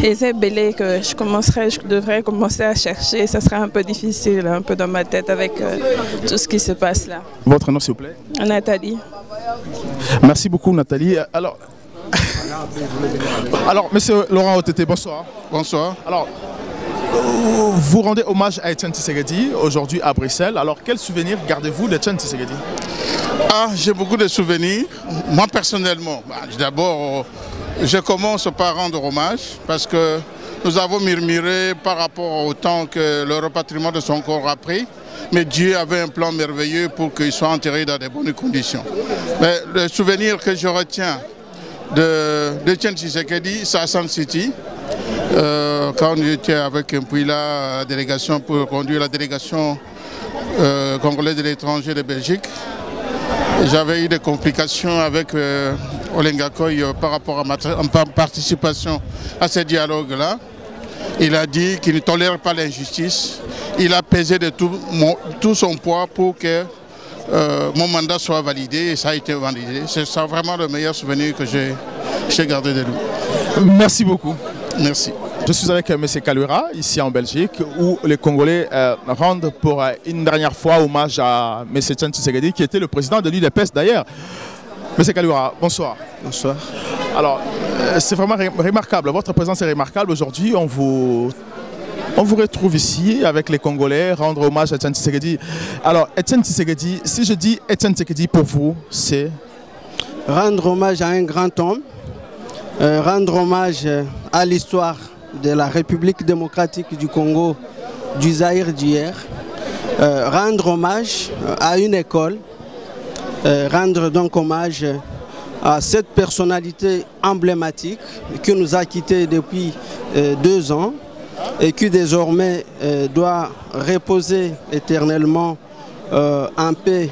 Et c'est belé que je devrais commencer à chercher, ça sera un peu difficile, un peu dans ma tête avec tout ce qui se passe là. Votre nom s'il vous plaît? Nathalie. Merci beaucoup Nathalie. Alors, monsieur Laurent Otete, bonsoir. Bonsoir. Alors, vous rendez hommage à Etienne Tshisekedi aujourd'hui à Bruxelles. Alors, quel souvenir gardez-vous d'Etienne Tshisekedi? J'ai beaucoup de souvenirs. Moi personnellement, d'abord, je commence par rendre hommage parce que nous avons murmuré par rapport au temps que le repatriement de son corps a pris. Mais Dieu avait un plan merveilleux pour qu'il soit enterré dans de bonnes conditions. Mais le souvenir que je retiens d'Etienne Tshisekedi, c'est à Sun City. Quand on était avec la délégation pour conduire la délégation congolaise de l'étranger de Belgique, j'avais eu des complications avec Olengakoy par rapport à ma participation à ce dialogue-là. Il a dit qu'il ne tolère pas l'injustice. Il a pesé de tout son poids pour que mon mandat soit validé et ça a été validé. C'est ça vraiment le meilleur souvenir que j'ai gardé de lui. Merci beaucoup. Merci. Je suis avec M. Kalura, ici en Belgique, où les Congolais rendent pour une dernière fois hommage à M. Etienne Tshisekedi, qui était le président de l'UDPS d'ailleurs. M. Kalura, bonsoir. Bonsoir. Alors, c'est vraiment remarquable. Votre présence est remarquable. Aujourd'hui, on vous retrouve ici avec les Congolais, rendre hommage à Etienne Tshisekedi. Alors, Etienne Tshisekedi, si je dis Etienne Tshisekedi pour vous, c'est... Rendre hommage à un grand homme, rendre hommage à l'histoire de la République démocratique du Congo, du Zaïre d'hier, rendre hommage à une école, rendre donc hommage à cette personnalité emblématique qui nous a quittés depuis 2 ans et qui désormais doit reposer éternellement en paix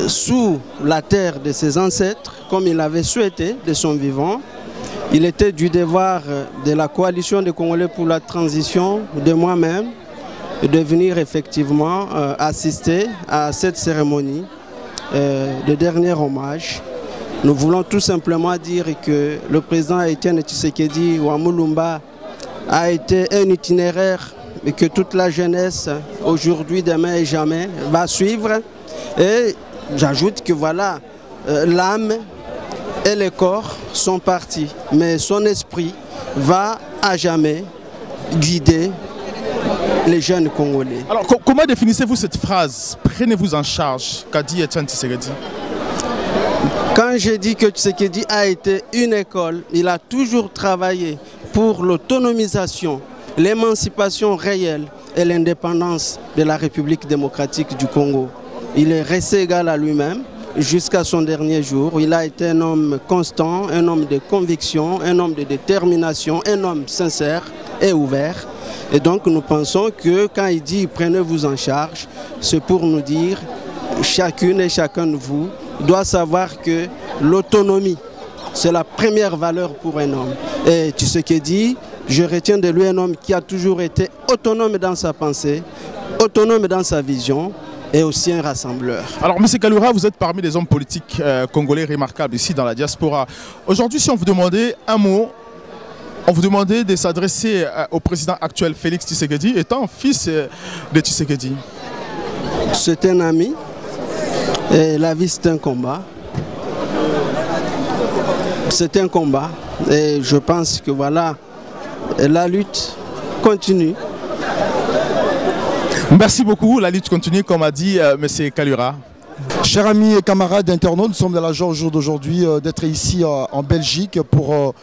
sous la terre de ses ancêtres, comme il l'avait souhaité de son vivant. Il était du devoir de la coalition des Congolais pour la transition, de moi-même, de venir effectivement assister à cette cérémonie de dernier hommage. Nous voulons tout simplement dire que le président Etienne Tshisekedi Wamulumba a été un itinéraire et que toute la jeunesse, aujourd'hui, demain et jamais, va suivre. Et j'ajoute que voilà, l'âme et le corps sont partis, mais son esprit va à jamais guider les jeunes Congolais. Alors, comment définissez-vous cette phrase « Prenez-vous en charge » qu'a dit Etienne Tshisekedi? Quand je dis que Tshisekedi a été une école, il a toujours travaillé pour l'autonomisation, l'émancipation réelle et l'indépendance de la République démocratique du Congo. Il est resté égal à lui-même jusqu'à son dernier jour. Il a été un homme constant, un homme de conviction, un homme de détermination, un homme sincère et ouvert. Et donc nous pensons que quand il dit « prenez-vous en charge », c'est pour nous dire chacune et chacun de vous doit savoir que l'autonomie, c'est la première valeur pour un homme. Et Tshisekedi, je retiens de lui un homme qui a toujours été autonome dans sa pensée, autonome dans sa vision, et aussi un rassembleur. Alors, M. Kalura, vous êtes parmi les hommes politiques congolais remarquables ici dans la diaspora. Aujourd'hui, si on vous demandait un mot, on vous demandait de s'adresser au président actuel Félix Tshisekedi, étant fils de Tshisekedi. C'est un ami, et la vie c'est un combat. C'est un combat, et je pense que voilà, la lutte continue. Merci beaucoup, la lutte continue, comme a dit M. Kalura. Chers amis et camarades internautes, nous sommes dans la joie au jour d'aujourd'hui d'être ici en Belgique pour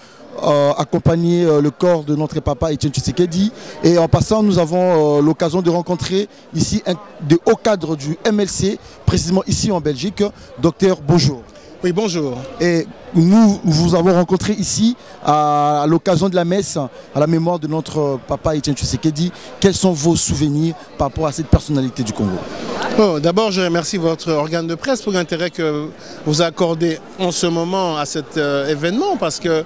accompagner le corps de notre papa Etienne Tshisekedi. Et en passant, nous avons l'occasion de rencontrer ici un des hauts cadres du MLC, précisément ici en Belgique. Docteur, bonjour. Oui, bonjour. Et nous vous avons rencontré ici à l'occasion de la messe à la mémoire de notre papa Etienne Tshisekedi. Quels sont vos souvenirs par rapport à cette personnalité du Congo? Oh, d'abord, je remercie votre organe de presse pour l'intérêt que vous accordez en ce moment à cet événement, parce que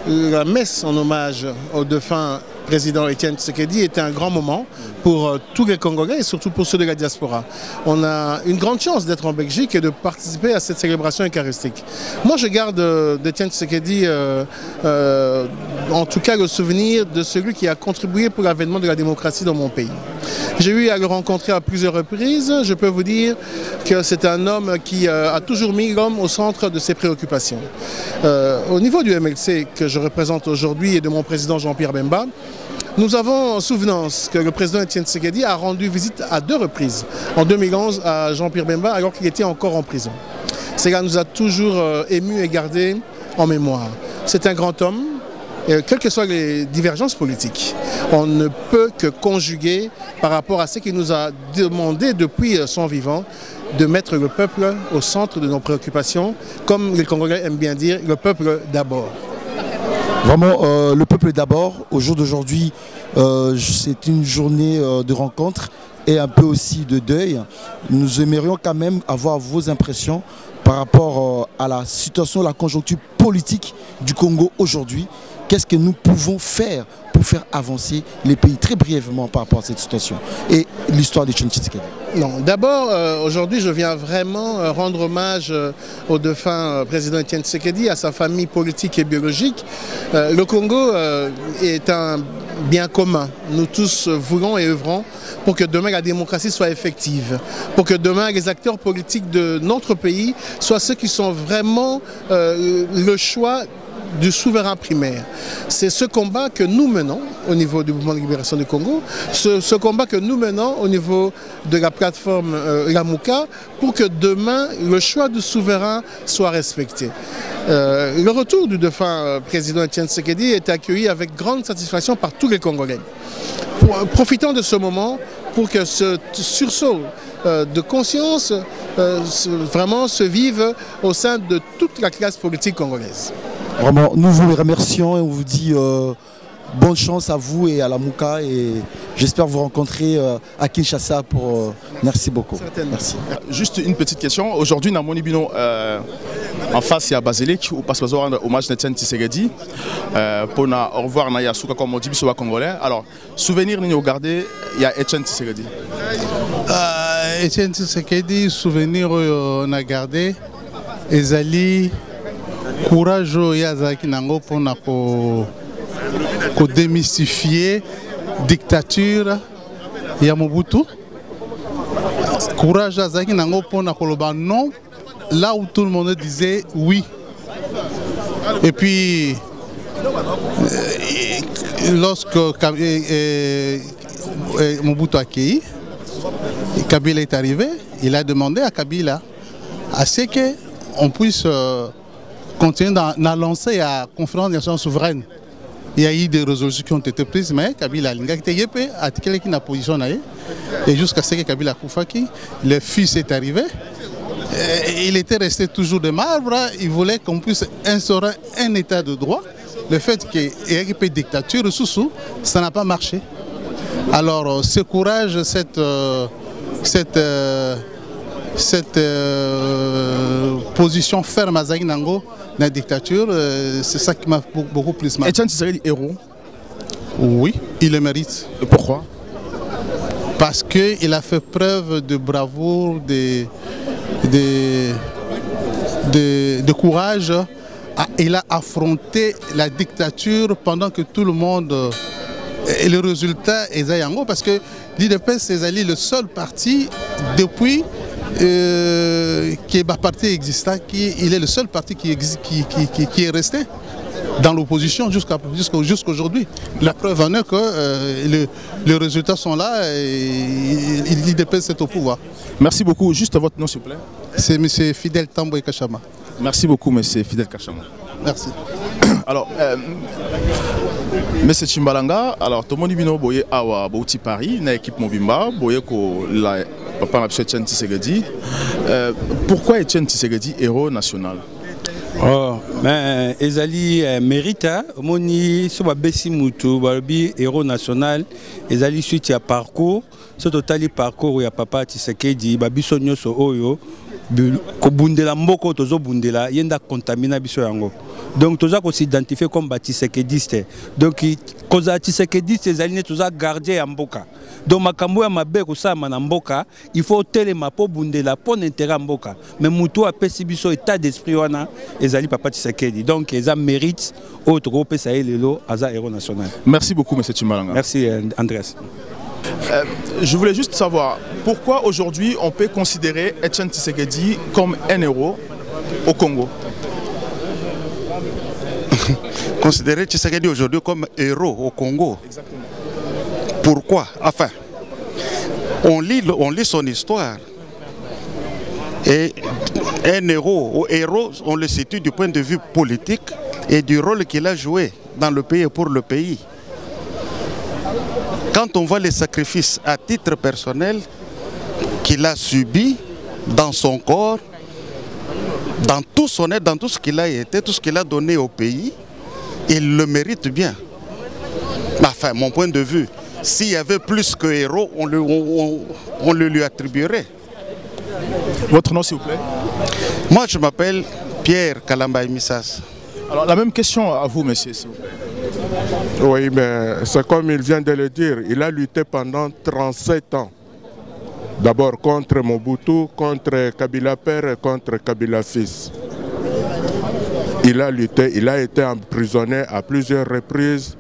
la messe en hommage au défunt président Etienne Tshisekedi était un grand moment pour tous les Congolais et surtout pour ceux de la diaspora. On a une grande chance d'être en Belgique et de participer à cette célébration eucharistique. Moi, je garde d'Etienne Tshisekedi en tout cas le souvenir de celui qui a contribué pour l'avènement de la démocratie dans mon pays. J'ai eu à le rencontrer à plusieurs reprises. Je peux vous dire que c'est un homme qui a toujours mis l'homme au centre de ses préoccupations. Au niveau du MLC que je représente aujourd'hui et de mon président Jean-Pierre Bemba, nous avons en souvenance que le président Etienne Tshisekedi a rendu visite à 2 reprises, en 2011 à Jean-Pierre Bemba alors qu'il était encore en prison. Cela nous a toujours émus et gardés en mémoire. C'est un grand homme, et quelles que soient les divergences politiques, on ne peut que conjuguer par rapport à ce qu'il nous a demandé depuis son vivant, de mettre le peuple au centre de nos préoccupations, comme les Congolais aiment bien dire, le peuple d'abord. Vraiment, le peuple d'abord. Au jour d'aujourd'hui, c'est une journée de rencontre et un peu aussi de deuil. Nous aimerions quand même avoir vos impressions par rapport à la situation, la conjoncture politique du Congo aujourd'hui. Qu'est-ce que nous pouvons faire pour faire avancer les pays très brièvement par rapport à cette situation et l'histoire de Etienne Tshisekedi? Non, d'abord, aujourd'hui, je viens vraiment rendre hommage au défunt président Etienne Tshisekedi, à sa famille politique et biologique. Le Congo est un bien commun. Nous tous voulons et œuvrons pour que demain la démocratie soit effective, pour que demain les acteurs politiques de notre pays soient ceux qui sont vraiment le choix du souverain primaire. C'est ce combat que nous menons au niveau du mouvement de libération du Congo, ce combat que nous menons au niveau de la plateforme Lamuka, pour que demain le choix du souverain soit respecté. Le retour du défunt président Etienne Tshisekedi est accueilli avec grande satisfaction par tous les Congolais. Profitons de ce moment pour que ce sursaut de conscience vraiment se vive au sein de toute la classe politique congolaise. Vraiment, nous vous remercions et on vous dit bonne chance à vous et à la Mouka et j'espère vous rencontrer à Kinshasa pour... merci beaucoup. Merci. Juste une petite question. Aujourd'hui, dans mon Ibino, en face, il y a Basilic, où passe le hommage d'Etienne Tshisekedi. Pour au revoir, il y a Souka comme on dit, Congolais. Alors, souvenir, nous regardez, il y a Etienne Tshisekedi. Etienne Tshisekedi, souvenir, on a gardé. Ezali. Courage yazaki nango pona ko démystifier dictature ya Mobutu. Courage yazaki nango pona koloba non là où tout le monde disait oui. Et puis lorsque Mobutu a accueilli, Kabila est arrivé, il a demandé à Kabila à ce qu'on puisse continuer à lancer la conférence nationale souveraine. Il y a eu des résolutions qui ont été prises, mais Kabila a été en position. Et jusqu'à ce que Kabila Koufaki, le fils est arrivé, il était resté toujours de marbre, il voulait qu'on puisse instaurer un état de droit. Le fait qu'il y ait une dictature, ça n'a pas marché. Alors ce courage, cette position ferme à Zaïnango, la dictature, c'est ça qui m'a beaucoup plus marqué. Etienne Tshisekedi héros? Oui, il le mérite. Et pourquoi? Parce qu'il a fait preuve de bravoure, de courage. Il a affronté la dictature pendant que tout le monde... Et le résultat est Zaïnango, parce que l'IDPS, c'est le seul parti depuis... qui est un parti existant, il est le seul parti qui est resté dans l'opposition jusqu'à aujourd'hui. La preuve en est que les résultats sont là et l'IDPS est au pouvoir. Merci beaucoup. Juste votre nom s'il vous plaît. C'est M. Fidel Tamboy Kachama. Merci beaucoup M. Fidel Kachama. Merci. Alors, M. Chimbalanga, alors tout le monde bino boye awa bouti Paris, na équipe Mobimba, boye ko la papa M. Etienne Tshisekedi. Pourquoi Etienne Tshisekedi héros national? Oh, mais Ezali mérite, moni soba besi mutu, balobi héros national, Ezali suite ya parcours, ce total parcours ya papa Tshisekedi, babiso nyoso oyo. Kobundela mboko tozo bundela yenda contamina biso yango. Donc toza ko s'identifier comme Tshisekediste. Donc koza Tshisekediste ezali ne toza garder ya mboka. Donc makambo ya mabe ko sa na mboka, il faut telema po bundela po intérêt mboka. Mais mutu apesi biso état d'esprit wana ezali papa Tshisekedi. Donc eza mérite autre groupe ça lelo aza héros national. Merci beaucoup monsieur Chimbalanga. Merci Andrés. Je voulais juste savoir pourquoi aujourd'hui on peut considérer Etienne Tshisekedi comme un héros au Congo. Considérer Tshisekedi aujourd'hui comme héros au Congo. Exactement. Pourquoi? Enfin, on lit son histoire. Et un héros, on le situe du point de vue politique et du rôle qu'il a joué dans le pays et pour le pays. Quand on voit les sacrifices à titre personnel qu'il a subis dans son corps, dans tout son être, dans tout ce qu'il a été, tout ce qu'il a donné au pays, il le mérite bien. Enfin, mon point de vue, s'il y avait plus que héros, on le lui attribuerait. Votre nom s'il vous plaît? Moi, je m'appelle Pierre Kalamba Missas. Alors, la même question à vous, monsieur. Oui, mais c'est comme il vient de le dire, il a lutté pendant 37 ans. D'abord contre Mobutu, contre Kabila père et contre Kabila fils. Il a lutté, il a été emprisonné à plusieurs reprises.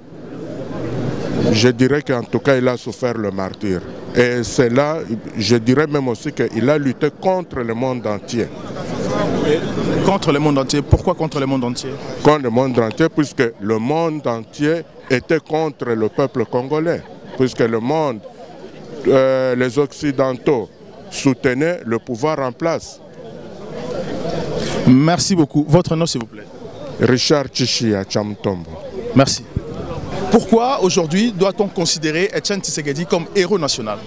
Je dirais qu'en tout cas, il a souffert le martyre. Et c'est là, je dirais même aussi qu'il a lutté contre le monde entier. Et contre le monde entier? Pourquoi contre le monde entier? Contre le monde entier, puisque le monde entier était contre le peuple congolais. Puisque le monde, les Occidentaux soutenaient le pouvoir en place. Merci beaucoup. Votre nom, s'il vous plaît? Richard Chichia Chamtombo. Merci. Pourquoi aujourd'hui doit-on considérer Etienne Tshisekedi comme héros national?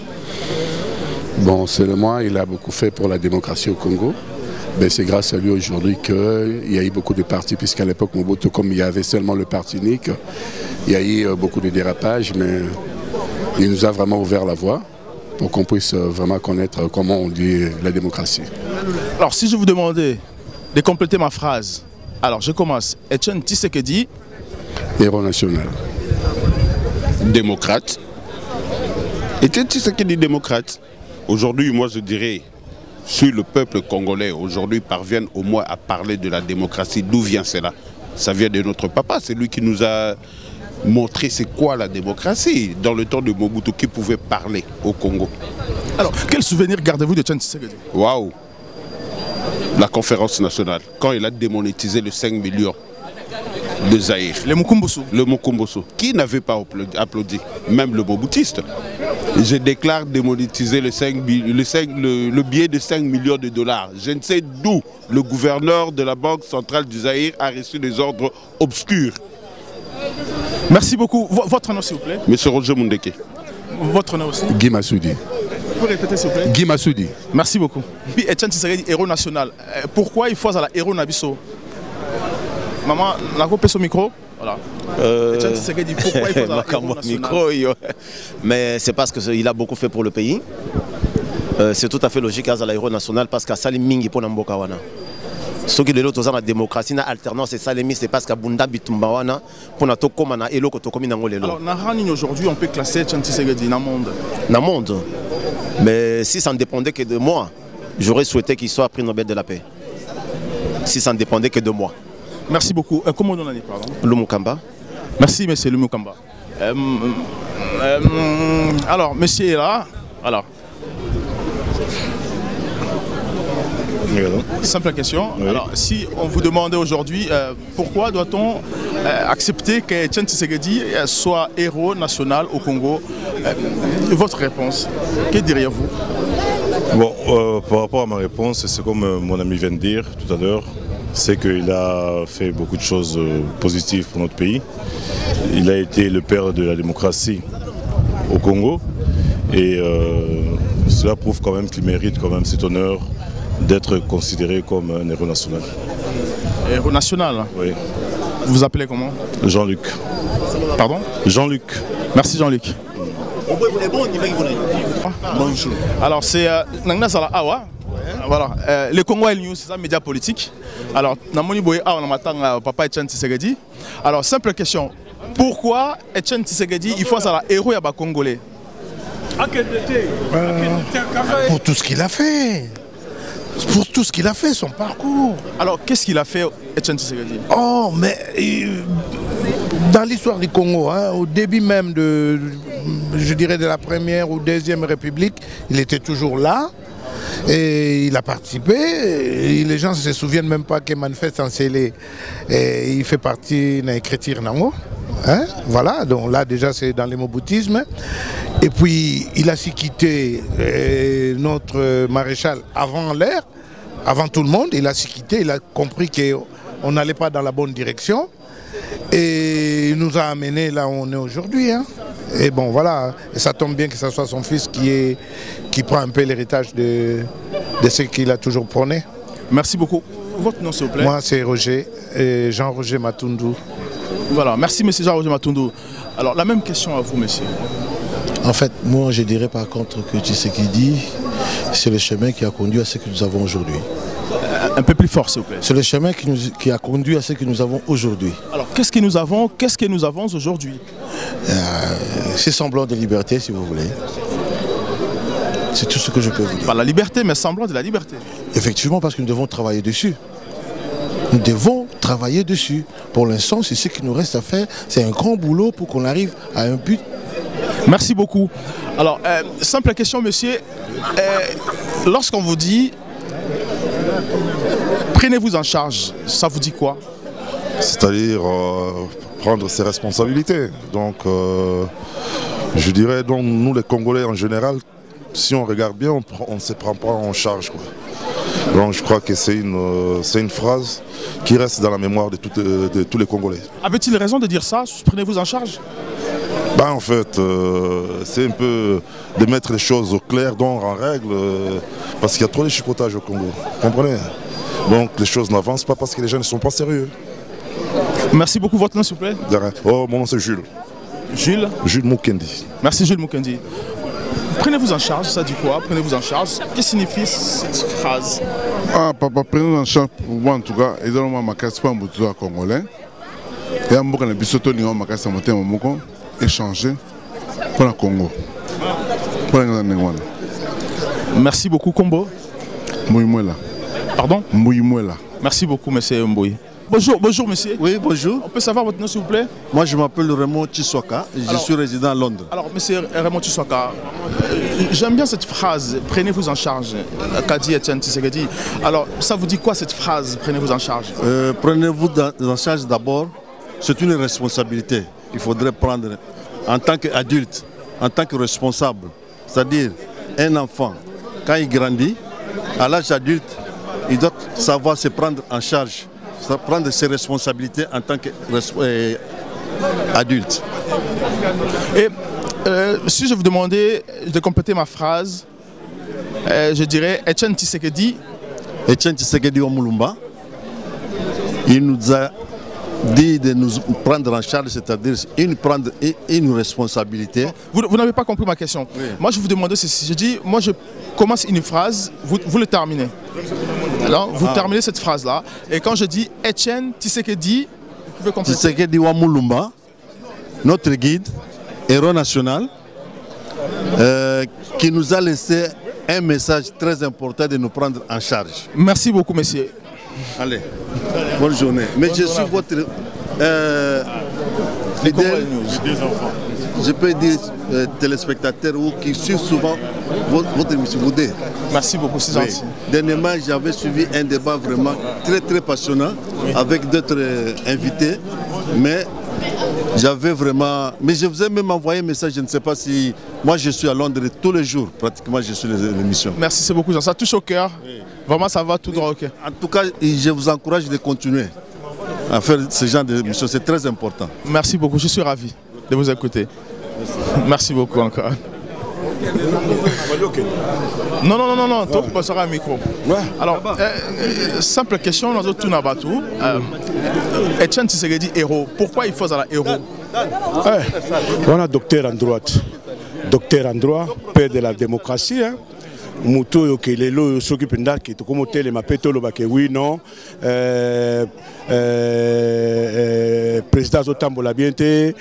Bon, seulement il a beaucoup fait pour la démocratie au Congo. C'est grâce à lui aujourd'hui qu'il y a eu beaucoup de partis, puisqu'à l'époque Mobutu, comme il y avait seulement le parti unique, il y a eu beaucoup de dérapages, mais il nous a vraiment ouvert la voie pour qu'on puisse vraiment connaître comment on dit la démocratie. Alors si je vous demandais de compléter ma phrase, alors je commence. Etienne Tshisekedi, héros national. Démocrate. Etienne Tshisekedi démocrate. Aujourd'hui, moi je dirais, si le peuple congolais aujourd'hui parvient au moins à parler de la démocratie, d'où vient cela? Ça vient de notre papa, c'est lui qui nous a montré c'est quoi la démocratie. Dans le temps de Mobutu, qui pouvait parler au Congo. Alors, quel souvenir gardez-vous de Etienne Tshisekedi? Waouh! La conférence nationale, quand il a démonétisé les 5 millions de Zaïre. Le Mukumbusu. Le Mukumbusu. Qui n'avait pas applaudi? Même le Mobutiste. Je déclare démonétiser le billet de 5 millions de dollars. Je ne sais d'où le gouverneur de la Banque centrale du Zaïre a reçu des ordres obscurs. Merci beaucoup. Votre nom, s'il vous plaît? Monsieur Roger Mundeke. Votre nom aussi? Guy Massoudi. Vous pouvez répéter, s'il vous plaît? Guy Massoudi. Merci beaucoup. Puis Etienne Tshisekedi, héros national. Pourquoi il faut à la héros Nabiso? Maman, la coupe son micro. Voilà. Etienne Tshisekedi, pourquoi il faut à la héros national? Mais c'est parce qu'il a beaucoup fait pour le pays. C'est tout à fait logique à la héros national parce qu'à Salim Mingi pour Namboka wana. Ce qui est de l'autre, la démocratie, l'alternance et Salemi, c'est parce qu'à Bunda Bitumbawana, pour notre commun et l'autre commun d'Angolelo. Alors, aujourd'hui, on peut classer Etienne Tshisekedi dans le monde. Dans le monde. Mais si ça ne dépendait que de moi, j'aurais souhaité qu'il soit prix Nobel de la paix. Si ça ne dépendait que de moi. Merci beaucoup. Comment on en est, pardon? Lumukamba. Merci, monsieur Lumukamba. Alors, monsieur est là. Alors. Simple question. Oui. Alors, si on vous demandait aujourd'hui pourquoi doit-on accepter qu'Etienne Tshisekedi soit héros national au Congo, votre réponse, que diriez-vous? Bon, par rapport à ma réponse, c'est comme mon ami vient de dire tout à l'heure, c'est qu'il a fait beaucoup de choses positives pour notre pays. Il a été le père de la démocratie au Congo et cela prouve quand même qu'il mérite quand même cet honneur d'être considéré comme un héros national. Héros national? Oui. Vous vous appelez comment? Jean-Luc. Pardon? Jean-Luc. Merci Jean-Luc. Bonjour. Alors c'est Nangna Sala Awa. Voilà. Le Congo News, c'est un média politique. Alors, Namoni Boye Awa Namatanga, papa Etienne Tshisekedi. Alors, simple question. Pourquoi Etienne Tshisekedi, il faut ça héros à Congolais? Pour tout ce qu'il a fait. Pour tout ce qu'il a fait, son parcours. Alors, qu'est-ce qu'il a fait, Etienne Tshisekedi? Oh, mais dans l'histoire du Congo, hein, au début même de, je dirais, de la première ou deuxième République, il était toujours là. Et il a participé. Et les gens ne se souviennent même pas que Manifeste en Célé, il fait partie de l'écriture Nango. Hein? Voilà, donc là déjà c'est dans le moboutisme. Et puis il a su quitter notre maréchal avant l'heure, avant tout le monde. Il a su quitter, il a compris qu'on n'allait pas dans la bonne direction. Et il nous a amenés là où on est aujourd'hui. Hein. Et bon voilà, et ça tombe bien que ce soit son fils qui prend un peu l'héritage de ce qu'il a toujours prôné. Merci beaucoup. Votre nom s'il vous plaît? Moi c'est Roger, Jean-Roger Matundu. Voilà, merci monsieur Jean-Roger Matundu. Alors la même question à vous monsieur. En fait, moi je dirais par contre que Tshisekedi, c'est le chemin qui a conduit à ce que nous avons aujourd'hui. Un peu plus fort, s'il vous plaît. C'est le chemin qui a conduit à ce que nous avons aujourd'hui. Alors, qu'est-ce que nous avons aujourd'hui? C'est semblant de liberté, si vous voulez. C'est tout ce que je peux vous dire. Pas la liberté, mais semblant de la liberté. Effectivement, parce que nous devons travailler dessus. Nous devons travailler dessus. Pour l'instant, c'est ce qu'il nous reste à faire. C'est un grand boulot pour qu'on arrive à un but. Merci beaucoup. Alors, simple question, monsieur. Lorsqu'on vous dit prenez-vous en charge, ça vous dit quoi? C'est-à-dire prendre ses responsabilités. Donc, je dirais, donc, nous les Congolais en général, si on regarde bien, on ne se prend pas en charge, quoi. Donc je crois que c'est une phrase qui reste dans la mémoire de tous les Congolais. Avait-il raison de dire ça? Prenez-vous en charge? Ben, en fait, c'est un peu de mettre les choses au clair, donc en règle, parce qu'il y a trop de chipotage au Congo. Vous comprenez? Donc les choses n'avancent pas parce que les gens ne sont pas sérieux. Merci beaucoup. Votre nom, s'il vous plaît? Oh, mon nom c'est Jules. Jules? Jules Mukendi. Merci Jules Mukendi. Prenez-vous en charge, ça dit quoi? Prenez-vous en charge. Qu'est-ce que signifie cette phrase? Ah, papa, prenez-vous en charge pour moi en tout cas. Et dans ma casse pas un congolais. Et un peu de bisoto ni ma casse monter mon moko échanger pour le Congo. Pour Merci beaucoup Kombo. Mouimouela. Pardon? Mouimouela. Merci beaucoup monsieur Mboui. Bonjour, bonjour monsieur. Oui, bonjour. On peut savoir votre nom s'il vous plaît? Moi je m'appelle Raymond Tshisoka et je suis résident à Londres. Alors monsieur Raymond Tshisoka, j'aime bien cette phrase, prenez-vous en charge, qu'a dit Etienne Tshisekedi. Alors ça vous dit quoi cette phrase, prenez-vous en charge? Prenez-vous en charge d'abord, c'est une responsabilité qu'il faudrait prendre en tant qu'adulte, en tant que responsable. C'est-à-dire un enfant, quand il grandit, à l'âge adulte, il doit savoir se prendre en charge. Prendre ses responsabilités en tant qu'adulte. Et si je vous demandais de compléter ma phrase, je dirais Etienne Tshisekedi. Etienne Tshisekedi Omulumba, il nous a dit de nous prendre en charge, c'est-à-dire prendre une responsabilité. Vous n'avez pas compris ma question. Oui. Moi je vous demandais ceci, je dis, moi je commence une phrase, vous le terminez. Alors vous terminez cette phrase-là, et quand je dis Etienne Tshisekedi, vous pouvez compléter. Tshisekedi Wamulumba, notre guide, héros national, qui nous a laissé un message très important de nous prendre en charge. Merci beaucoup monsieur. Allez, bonne journée. Mais je suis votre fidèle, je peux dire téléspectateur ou qui suivent souvent votre émission. Merci beaucoup, c'est gentil. Dernièrement, j'avais suivi un débat vraiment très passionnant avec d'autres invités, mais j'avais vraiment... Mais je vous ai même envoyé un message, je ne sais pas si... Moi, je suis à Londres tous les jours, pratiquement, je suis l'émission. Merci, c'est beaucoup, ça touche au cœur. Oui. Vraiment, ça va tout droit, ok. En tout cas, je vous encourage de continuer à faire ce genre d'émission, c'est très important. Merci beaucoup, je suis ravi de vous écouter. Merci beaucoup encore. Non, tout passera un micro. Alors, simple question, nous avons tout nabatou. Etienne Tshisekedi héros. Pourquoi il faut un héros? On a docteur en droit, père de la démocratie. Muto que les lois s'occupent d'arc, tout comme tel mapeto le bac oui non président Zotambola bienté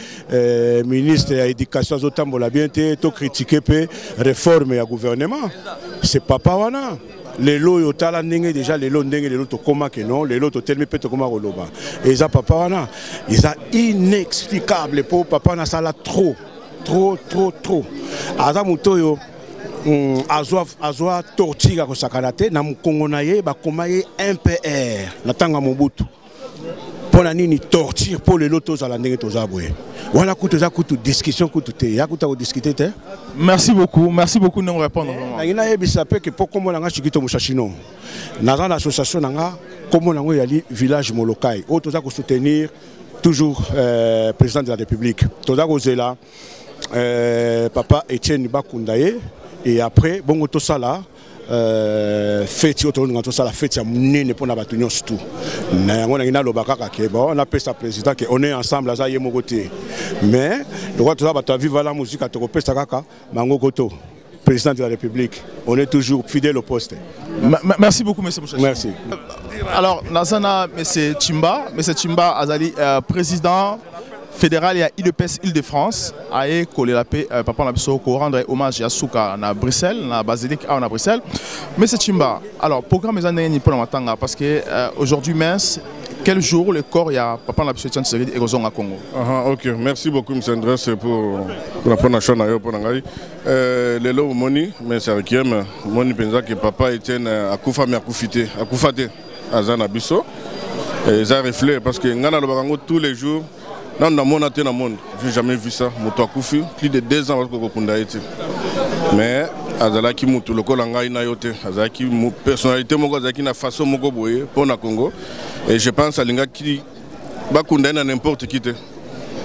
ministre de l'éducation Zotambola bienté tout critiquer peu réforme et gouvernement c'est papa wana les lois au talent déjà les lois les lois to comment que non les lois to tel mais peut comment roloba et ça papa wana ils a inexplicable pour papa na ça là trop aza muto yo azwa tortilla ko sakanate na mukongo na ye bakoma ye MPR na tanga Mobutu pona nini torture pour les lotos à la ndenge toza boye voilà kutu za kutu discussion kutu te ya kuta ko discuter te. Merci beaucoup de nous répondre. Na ina yebisa pe ke poko mona nga chikito mushashino na dans l'association nga comme nango yali village Molokai o toza ko soutenir toujours président de la République toza ko zela papa Etienne Bakundaye. Et après, bon, tout ça là, fête, la fête, c'est pour la bataille tout. On appelle ça président, on est ensemble, là, mais le roi tout ça, vivre la musique, à te repérer ça, mango koto. président de la République. On est toujours fidèle au poste. Merci beaucoup, M. Mouchachi. Merci. Alors, Nazana, M. Chimba Azali, président fédéral et IDPS Île-de-France, a collé la paix, papa n'a pas rendre hommage à Souka à Bruxelles, à Basilique à Bruxelles. M. Chimba, alors, programme les années pour la parce que aujourd'hui, quel jour le corps il y a papa n'a pas et à Congo. Ok, merci beaucoup, M. Andrés, pour la première chose pour Nangai. Le lot moni, mais c'est qui aime moni pensa que papa était à Koufa mais à Koufité, à Koufate, à Zanabiso. Et ça reflète parce que ngana le barango tous les jours. Non, dans mon monde, je n'ai jamais vu ça. Moto Koufi, plus de 2 ans que je été. Mais Azalaki Moutou, le Kolanga Inayote, Azalaki personnalité, Azalaki na façon Mogo Boye pour le Congo. Et je pense à l'Inga qui va condamner n'importe qui.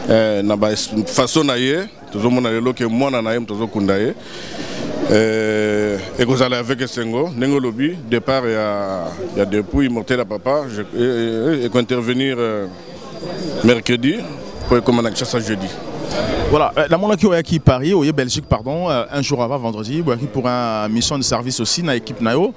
Na façon naïe, tout le monde a le que moi naïe, tout le monde condamné. Et vous allez avec Sengo, Nengo Lobby, départ il y a des pouilles mortelles à papa, et intervenir mercredi pour commander ça jeudi. Voilà, la monde qui est Paris, ou Belgique, pardon, un jour avant vendredi, pour une mission de service aussi dans l'équipe Nayo.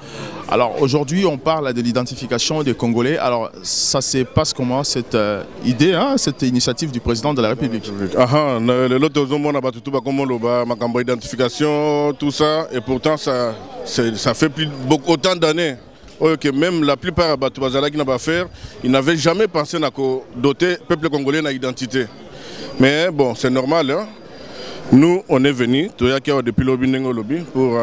Alors aujourd'hui, on parle de l'identification des Congolais. Alors ça se passe comment cette idée, hein, cette initiative du président de la République? L'autre jour, on a battu tout ma identification, tout ça, et pourtant ça fait autant d'années. Que même la plupart de Bazala qui n'a pas fait, ils n'avaient jamais pensé à doter le peuple congolais d'une identité. Mais bon, c'est normal. Hein? Nous, on est venus, depuis le lobby, pour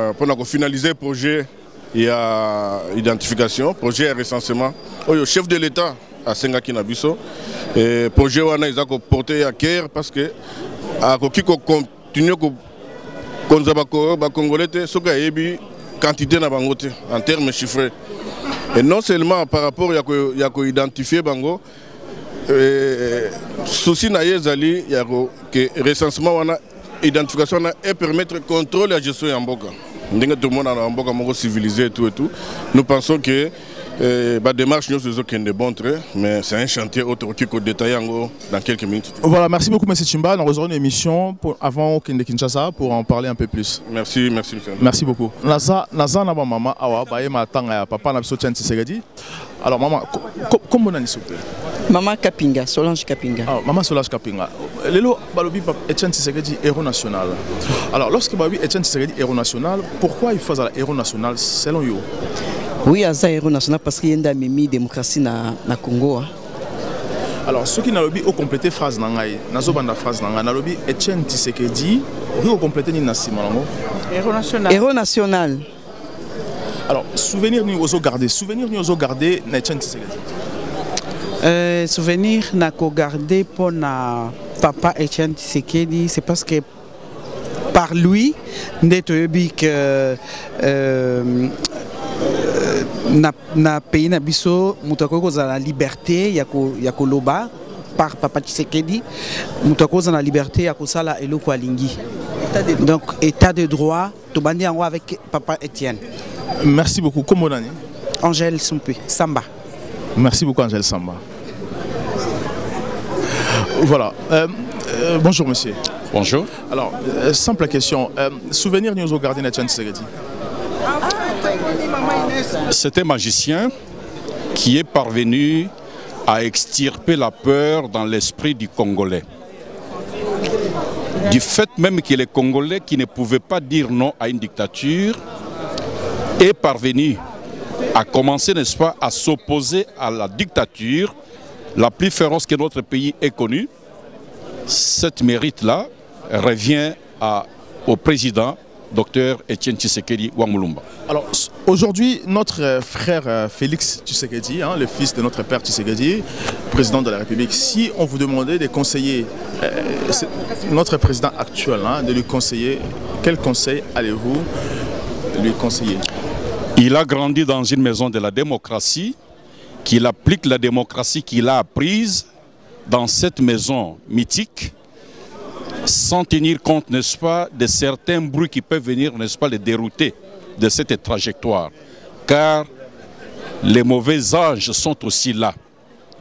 finaliser le projet d'identification, projet de recensement. Le chef de l'État à Sengaki Nabiso, le projet a porté à cœur parce que si on continue à Congolais, c'est quantité en termes chiffrés. Et non seulement par rapport à identifier Bango, souci naïezali, il y a que recensement, identification et permettre de contrôler la gestion en Boka. Tout le monde en Boka civilisé et tout. Nous pensons que la démarche nous est de bon trait, mais c'est un chantier autre qui est détaillé dans quelques minutes. Voilà, merci beaucoup M. Chimba. Nous rejoignons une émission avant Kende Kinshasa pour en parler un peu plus. Merci. Merci beaucoup. Naza na maman awa baye matanga papa na biso Etienne Tshisekedi. Alors maman, comment on a dit Maman Kapinga, Solange Kapinga. Ah, maman Solange Kapinga. Lelo balobi Etienne Tshisekedi héros national. Alors lorsque balobi Etienne Tshisekedi héros national, pourquoi il faut un héros national selon vous? Oui, il y a un héros national parce qu'il y a une démocratie na Congo. Alors, ceux qui n'ont pas complété la phrase, Etienne Tshisekedi, vous complétez la phrase. Héros national. Héros national. Alors, souvenir nous aux garder. Souvenir nous aux garder Etienne Tshisekedi. Souvenir n'a qu'au garder pour papa Etienne Tshisekedi, c'est parce que par lui, na pays na biso mutako za la liberté ya ko loba par papa Tshisekedi mutako za la liberté ya ko sala eloko alingi. Donc état de droit to bandi yango avec papa Etienne. Merci beaucoup. Comment on dit? Angèle Samba. Merci beaucoup Angèle Samba. Voilà. Bonjour monsieur. Bonjour. Alors, simple question. Souvenir nous au gardien Etienne Tshisekedi. C'est un magicien qui est parvenu à extirper la peur dans l'esprit du Congolais. Du fait même que les Congolais qui ne pouvaient pas dire non à une dictature est parvenu à commencer, n'est-ce pas, à s'opposer à la dictature la plus féroce que notre pays ait connue. Cette mérite-là revient au président Dr Etienne Tshisekedi Wamulumba. Alors aujourd'hui, notre frère Félix Tshisekedi, hein, le fils de notre père Tshisekedi, président de la République, si on vous demandait de conseiller notre président actuel, hein, de lui conseiller, quel conseil allez-vous lui conseiller? Il a grandi dans une maison de la démocratie, qu'il applique la démocratie qu'il a apprise dans cette maison mythique, sans tenir compte, n'est-ce pas, de certains bruits qui peuvent venir, n'est-ce pas, les dérouter de cette trajectoire. Car les mauvais anges sont aussi là,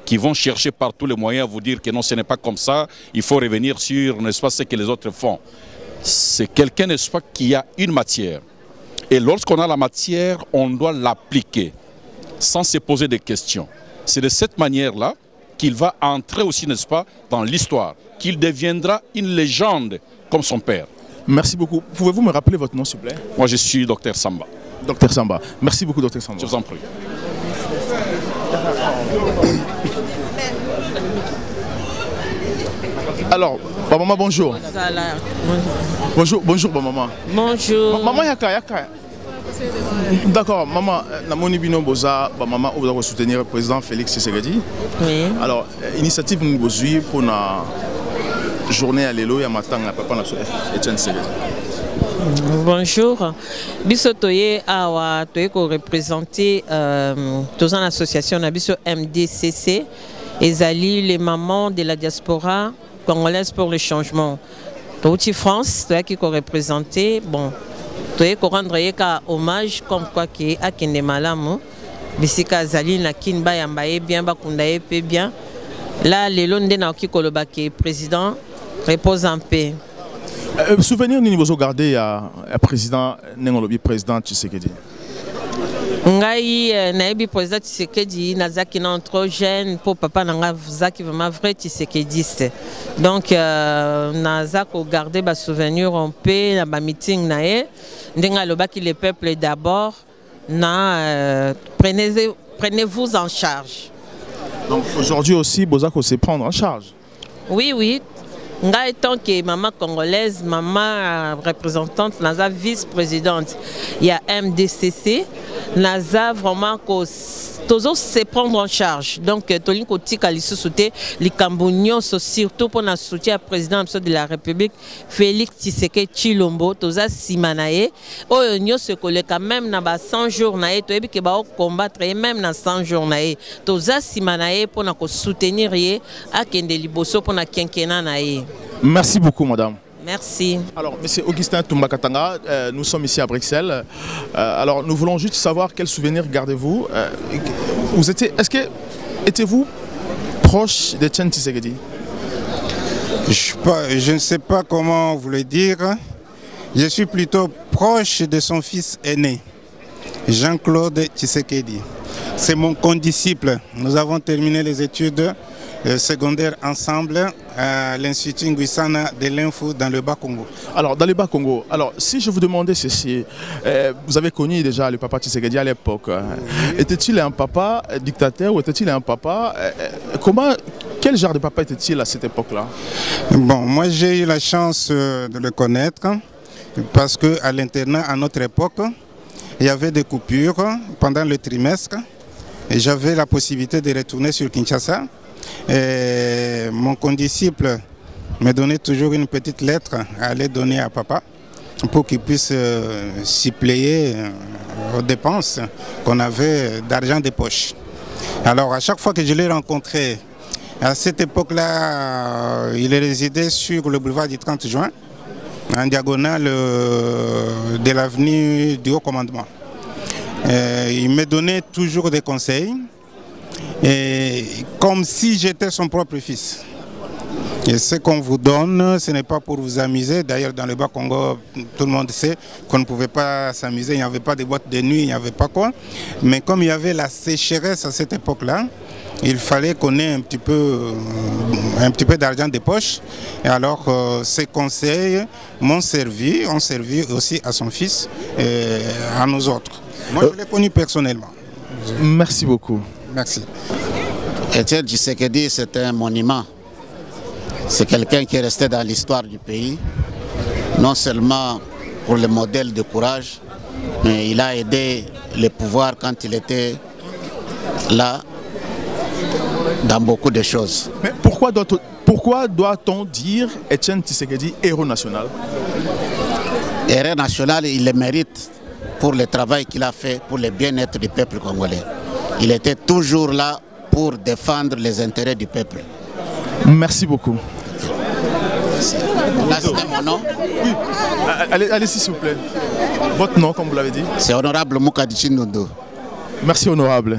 qui vont chercher par tous les moyens à vous dire que non, ce n'est pas comme ça, il faut revenir sur, n'est-ce pas, ce que les autres font. c'est quelqu'un, n'est-ce pas, qui a une matière. Et lorsqu'on a la matière, on doit l'appliquer sans se poser des questions. C'est de cette manière-là qu'il va entrer aussi, n'est-ce pas, dans l'histoire, qu'il deviendra une légende comme son père. Merci beaucoup. Pouvez-vous me rappeler votre nom, s'il vous plaît? Moi, je suis Dr Samba. Dr Samba. Merci beaucoup, Dr Samba. Je vous en prie. Alors, maman, bonjour. Bonjour, bonjour, maman. Bonjour. Maman, yaka. D'accord, maman, Namoni Bino Boza, maman, vous allez soutenir le président Félix Tshisekedi. Oui. Alors, initiative nous besoin pour la journée à l'élo et à matin à papa Etienne Tshisekedi. Bonjour. Bisotoye awa toyeko représenter dans une association nabiso MDCC ezali les mamans de la diaspora congolaise pour le changement. Touti France toyeko représenter bon toyeko rendre yeka hommage comme quoi qui akende malamu bisika zali na kinba yambaye bien bakundaye pe bien. Là lelo nde na okikoloba ke président repose en paix. Souvenir ni vous regardez à président Nengolobi président Tshisekedi. Ngai naibi président Tshisekedi nazaki na trop jeune pour papa nanga zaki vraiment vrai Tshisekediste. Donc nazako garder ba souvenir en paix na ba meeting nae ndenga lobaki le peuple d'abord na prenez-vous en charge. Donc aujourd'hui aussi Bozako se prendre en charge. Oui oui. Nga étant que maman congolaise, maman représentante, naza vice-présidente, il y a MDCC, naza vraiment toujours se prendre en charge. Donc tolin koti kalisu souté les Camboniens surtout pour na soutien président de la République Félix Tshisekedi Tshilombo, toza simanaye, oyo nyose koleka même na ba 100 jours naé, toyebi ke ba combattre même na 100 jours naé, toza simanaye pour na ko soutenir ye akende liboso pour na quinquennat naé. Merci beaucoup, madame. Merci. Alors, monsieur Augustin Toumbakatanga, nous sommes ici à Bruxelles. Alors, nous voulons juste savoir quel souvenir gardez-vous. Étiez-vous proche de Etienne Tshisekedi? Je ne sais pas comment vous le dire. Je suis plutôt proche de son fils aîné, Jean-Claude Tshisekedi. C'est mon condisciple. Nous avons terminé les études secondaire ensemble à l'Institut Nguissana de l'Info dans le Bas-Congo. Alors, dans le Bas-Congo, alors si je vous demandais ceci, vous avez connu déjà le papa Tshisekedi à l'époque. Était-il un papa dictateur ou était-il un papa quel genre de papa était-il à cette époque-là? Bon, moi j'ai eu la chance de le connaître parce qu'à l'internat, à notre époque, il y avait des coupures pendant le trimestre et j'avais la possibilité de retourner sur Kinshasa. Et mon condisciple me donnait toujours une petite lettre à aller donner à papa pour qu'il puisse suppléer aux dépenses qu'on avait d'argent de poche. Alors à chaque fois que je l'ai rencontré, à cette époque-là, il résidait sur le boulevard du 30 juin, en diagonale de l'avenue du Haut Commandement. Il me donnait toujours des conseils. Et comme si j'étais son propre fils. Et ce qu'on vous donne, ce n'est pas pour vous amuser. D'ailleurs, dans le Bas-Congo, tout le monde sait qu'on ne pouvait pas s'amuser. Il n'y avait pas de boîte de nuit, il n'y avait pas quoi. Mais comme il y avait la sécheresse à cette époque-là, il fallait qu'on ait un petit peu d'argent de poche. Et alors, ces conseils m'ont servi, ont servi aussi à son fils et à nous autres. Moi, je l'ai connu personnellement. Merci beaucoup. Merci. Etienne Tshisekedi, c'est un monument. C'est quelqu'un qui est resté dans l'histoire du pays, non seulement pour le modèle de courage, mais il a aidé le pouvoir quand il était là, dans beaucoup de choses. Mais pourquoi doit-on dire Etienne Tshisekedi héros national? Héros national, il le mérite pour le travail qu'il a fait pour le bien-être du peuple congolais. Il était toujours là pour défendre les intérêts du peuple. Merci beaucoup. Là, c'était mon nom. Oui. Allez-y, s'il vous plaît. Votre nom, comme vous l'avez dit? C'est honorable Moukadichi Ndondo. Merci, honorable.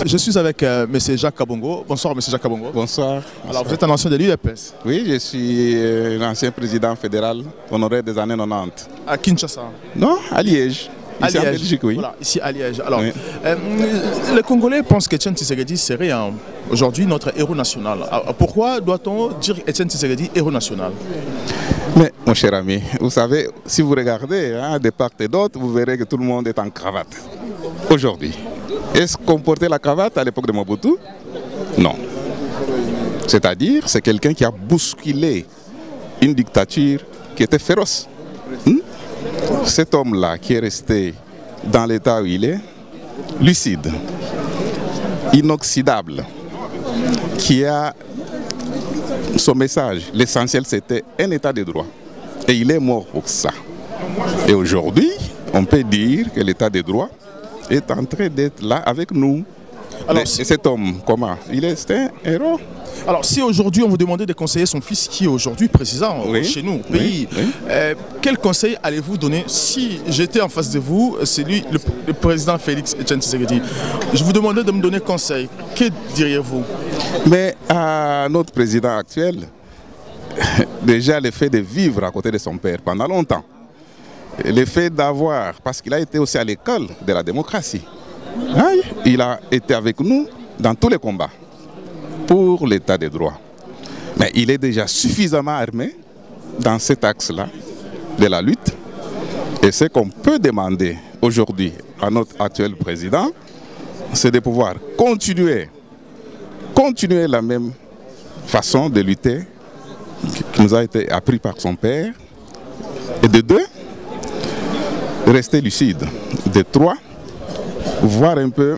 Je suis avec M. Jacques Kabongo. Bonsoir M. Jacques Kabongo. Bonsoir. Alors vous êtes un ancien de l'UDPS? Oui, je suis l'ancien président fédéral honoré des années 90. À Kinshasa? Non, à Liège. Ici en Belgique, oui. Voilà, ici à Liège. Alors, les Congolais pensent qu'Etienne Tshisekedi serait aujourd'hui notre héros national. Alors, pourquoi doit-on dire Etienne Tshisekedi héros national? Mais mon cher ami, vous savez, si vous regardez de part et d'autre, vous verrez que tout le monde est en cravate. Aujourd'hui. Est-ce qu'on portait la cravate à l'époque de Mobutu? Non. C'est-à-dire, c'est quelqu'un qui a bousculé une dictature qui était féroce. Cet homme-là qui est resté dans l'état où il est, lucide, inoxydable, qui a son message, l'essentiel c'était un état de droit. Et il est mort pour ça. Et aujourd'hui, on peut dire que l'état de droit est en train d'être là avec nous. Alors, et cet homme, comment? Il est un héros. Alors, si aujourd'hui on vous demandait de conseiller son fils qui est aujourd'hui président chez nous, au pays, quel conseil allez-vous donner si j'étais en face de vous, c'est lui, le président Félix Etienne Tshisekedi? Je vous demandais de me donner conseil. Que diriez-vous? Mais à notre président actuel, déjà le fait de vivre à côté de son père pendant longtemps, le fait d'avoir, parce qu'il a été aussi à l'école de la démocratie, il a été avec nous dans tous les combats pour l'état des droits. Mais il est déjà suffisamment armé dans cet axe-là de la lutte. Et ce qu'on peut demander aujourd'hui à notre actuel président, c'est de pouvoir continuer la même façon de lutter qui nous a été appris par son père. Et de deux, rester lucide. De trois, voir un peu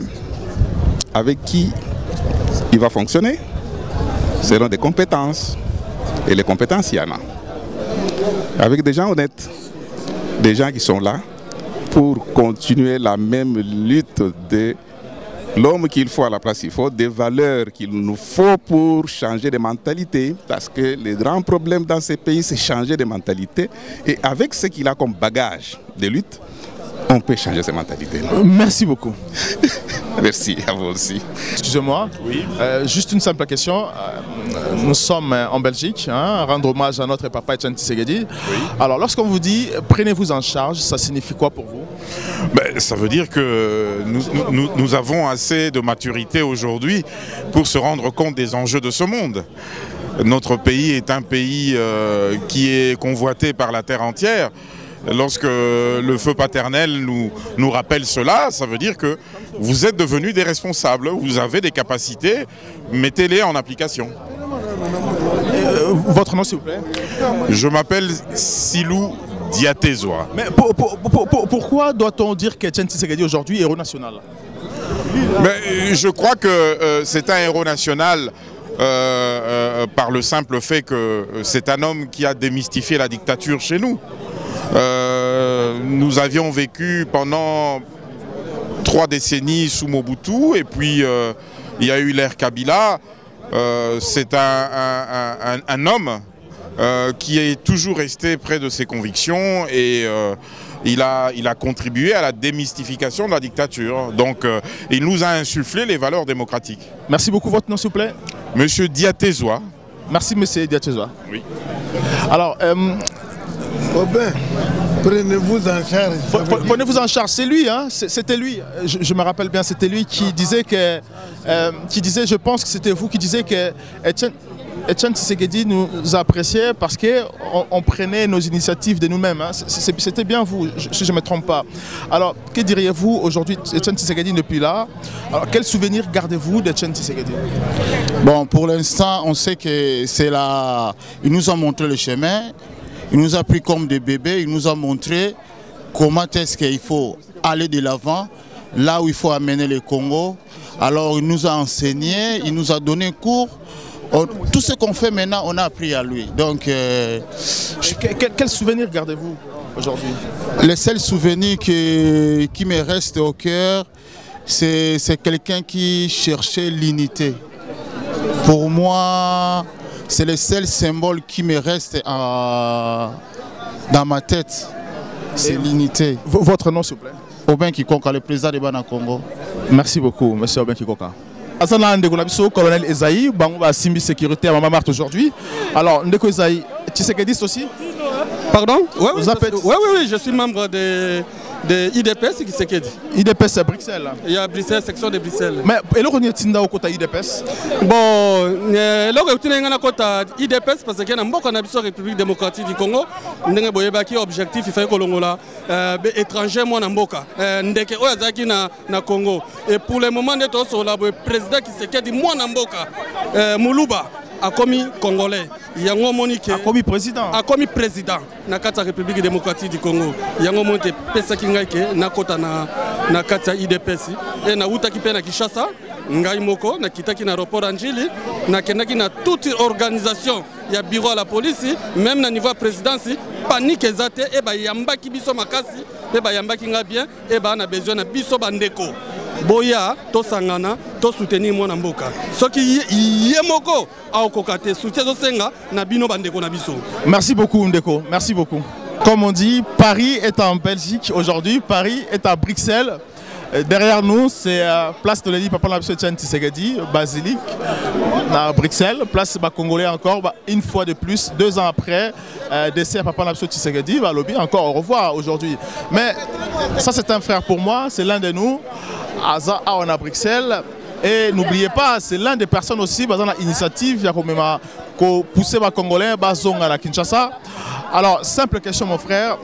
avec qui il va fonctionner selon des compétences. Et les compétences, il y en a. Avec des gens honnêtes, des gens qui sont là pour continuer la même lutte de l'homme qu'il faut à la place qu'il faut, des valeurs qu'il nous faut pour changer de mentalité. Parce que le grand problème dans ces pays, c'est changer de mentalité. Et avec ce qu'il a comme bagage de lutte, on peut changer ces mentalités. Merci beaucoup. Merci à vous aussi. Excusez-moi, juste une simple question. Nous sommes en Belgique, rendre hommage à notre papa Etienne Tshisekedi. Alors lorsqu'on vous dit prenez-vous en charge, ça signifie quoi pour vous? Ça veut dire que nous avons assez de maturité aujourd'hui pour se rendre compte des enjeux de ce monde. Notre pays est un pays qui est convoité par la terre entière. Lorsque le feu paternel nous rappelle cela, ça veut dire que vous êtes devenus des responsables, vous avez des capacités, mettez-les en application. Votre nom s'il vous plaît? Je m'appelle Silou Diatezoa. Mais pourquoi doit-on dire qu'Etienne Tshisekedi aujourd'hui est héros national? Je crois que c'est un héros national par le simple fait que c'est un homme qui a démystifié la dictature chez nous. Nous avions vécu pendant 3 décennies sous Mobutu et puis il y a eu l'ère Kabila. C'est un homme qui est toujours resté près de ses convictions et il a contribué à la démystification de la dictature. Donc il nous a insufflé les valeurs démocratiques. Merci beaucoup. Votre nom s'il vous plaît? Monsieur Diatezoa. Merci monsieur Diatezoa. Oui. Alors, prenez-vous en charge. Prenez-vous en charge, c'est lui, c'était lui. Je me rappelle bien, c'était lui qui disait que, je pense que c'était vous qui disiez que Etienne Tshisekedi nous appréciait parce qu'on prenait nos initiatives de nous-mêmes. C'était bien vous, si je ne me trompe pas. Alors, que diriez-vous aujourd'hui, Etienne Tshisekedi n'est plus là? Alors, quel souvenir gardez-vous d'Etienne Tshisekedi? Bon, pour l'instant, on sait que c'est là. Il nous a montré le chemin. Il nous a pris comme des bébés, il nous a montré comment est-ce qu'il faut aller de l'avant, là où il faut amener le Congo. Alors il nous a enseigné, il nous a donné cours. Tout ce qu'on fait maintenant, on a appris à lui. Donc, quel souvenir gardez-vous aujourd'hui? Le seul souvenir qui me reste au cœur, c'est quelqu'un qui cherchait l'unité. Pour moi, c'est le seul symbole qui me reste dans ma tête. C'est l'unité. Votre nom, s'il vous plaît? Aubin Kikonka, le président de Bana Congo. Merci beaucoup, monsieur Aubin Kikoka. Azana Ndeko Labiso, colonel Esaïe, Bango Simbi Sécurité à Mamamart aujourd'hui. Alors, Ndeko Esaïe, Tshisekedi aussi? Pardon? Oui, je suis membre de IDPS qui s'est dit. IDPS à Bruxelles. Il y a Bruxelles, section de Bruxelles. Mais est-ce qu'on est au côté IDPS? Bon, là on est au côté IDPS parce qu'il y a une République démocratique du Congo. On a un objectif, il faut que l'on ait étranger moi Namboka. Ndeke Oyazaki na Congo. Et pour le moment, le président qui s'est dit moi Namboka, Moulouba. A commis congolais, yango monique a commis président na kata République démocratique du Congo. Yango monte pesa kingaike na kota na kata IDPS et na utaki pe na Kinshasa ngai moko na kitaki na aéroport Anjili na kendaki na toute organisation ya bureau à la police même na niveau présidence panique ezate et ba yambaki biso makasi pe ba yambaki nga bien et ba na besoin na biso bandeko boya to sangana to soutenir mwana mboka soki yemoko aokokate soutien senga na bino bandeko na biso. Merci beaucoup Ndeko, merci beaucoup. Comme on dit, Paris est en Belgique aujourd'hui, Paris est à Bruxelles. Derrière nous, c'est place de l'Édi Papa Labso Tchan Tshisekedi, Basilique, à Bruxelles, place Congolais encore, une fois de plus, 2 ans après, décès Papa Labso Tshisekedi, lobby encore au revoir aujourd'hui. Mais ça c'est un frère pour moi, c'est l'un de nous, Aza on à Bruxelles. Et n'oubliez pas, c'est l'un des personnes aussi dans l'initiative, il y a quand même pousser les Congolais à la Kinshasa. Alors, simple question mon frère,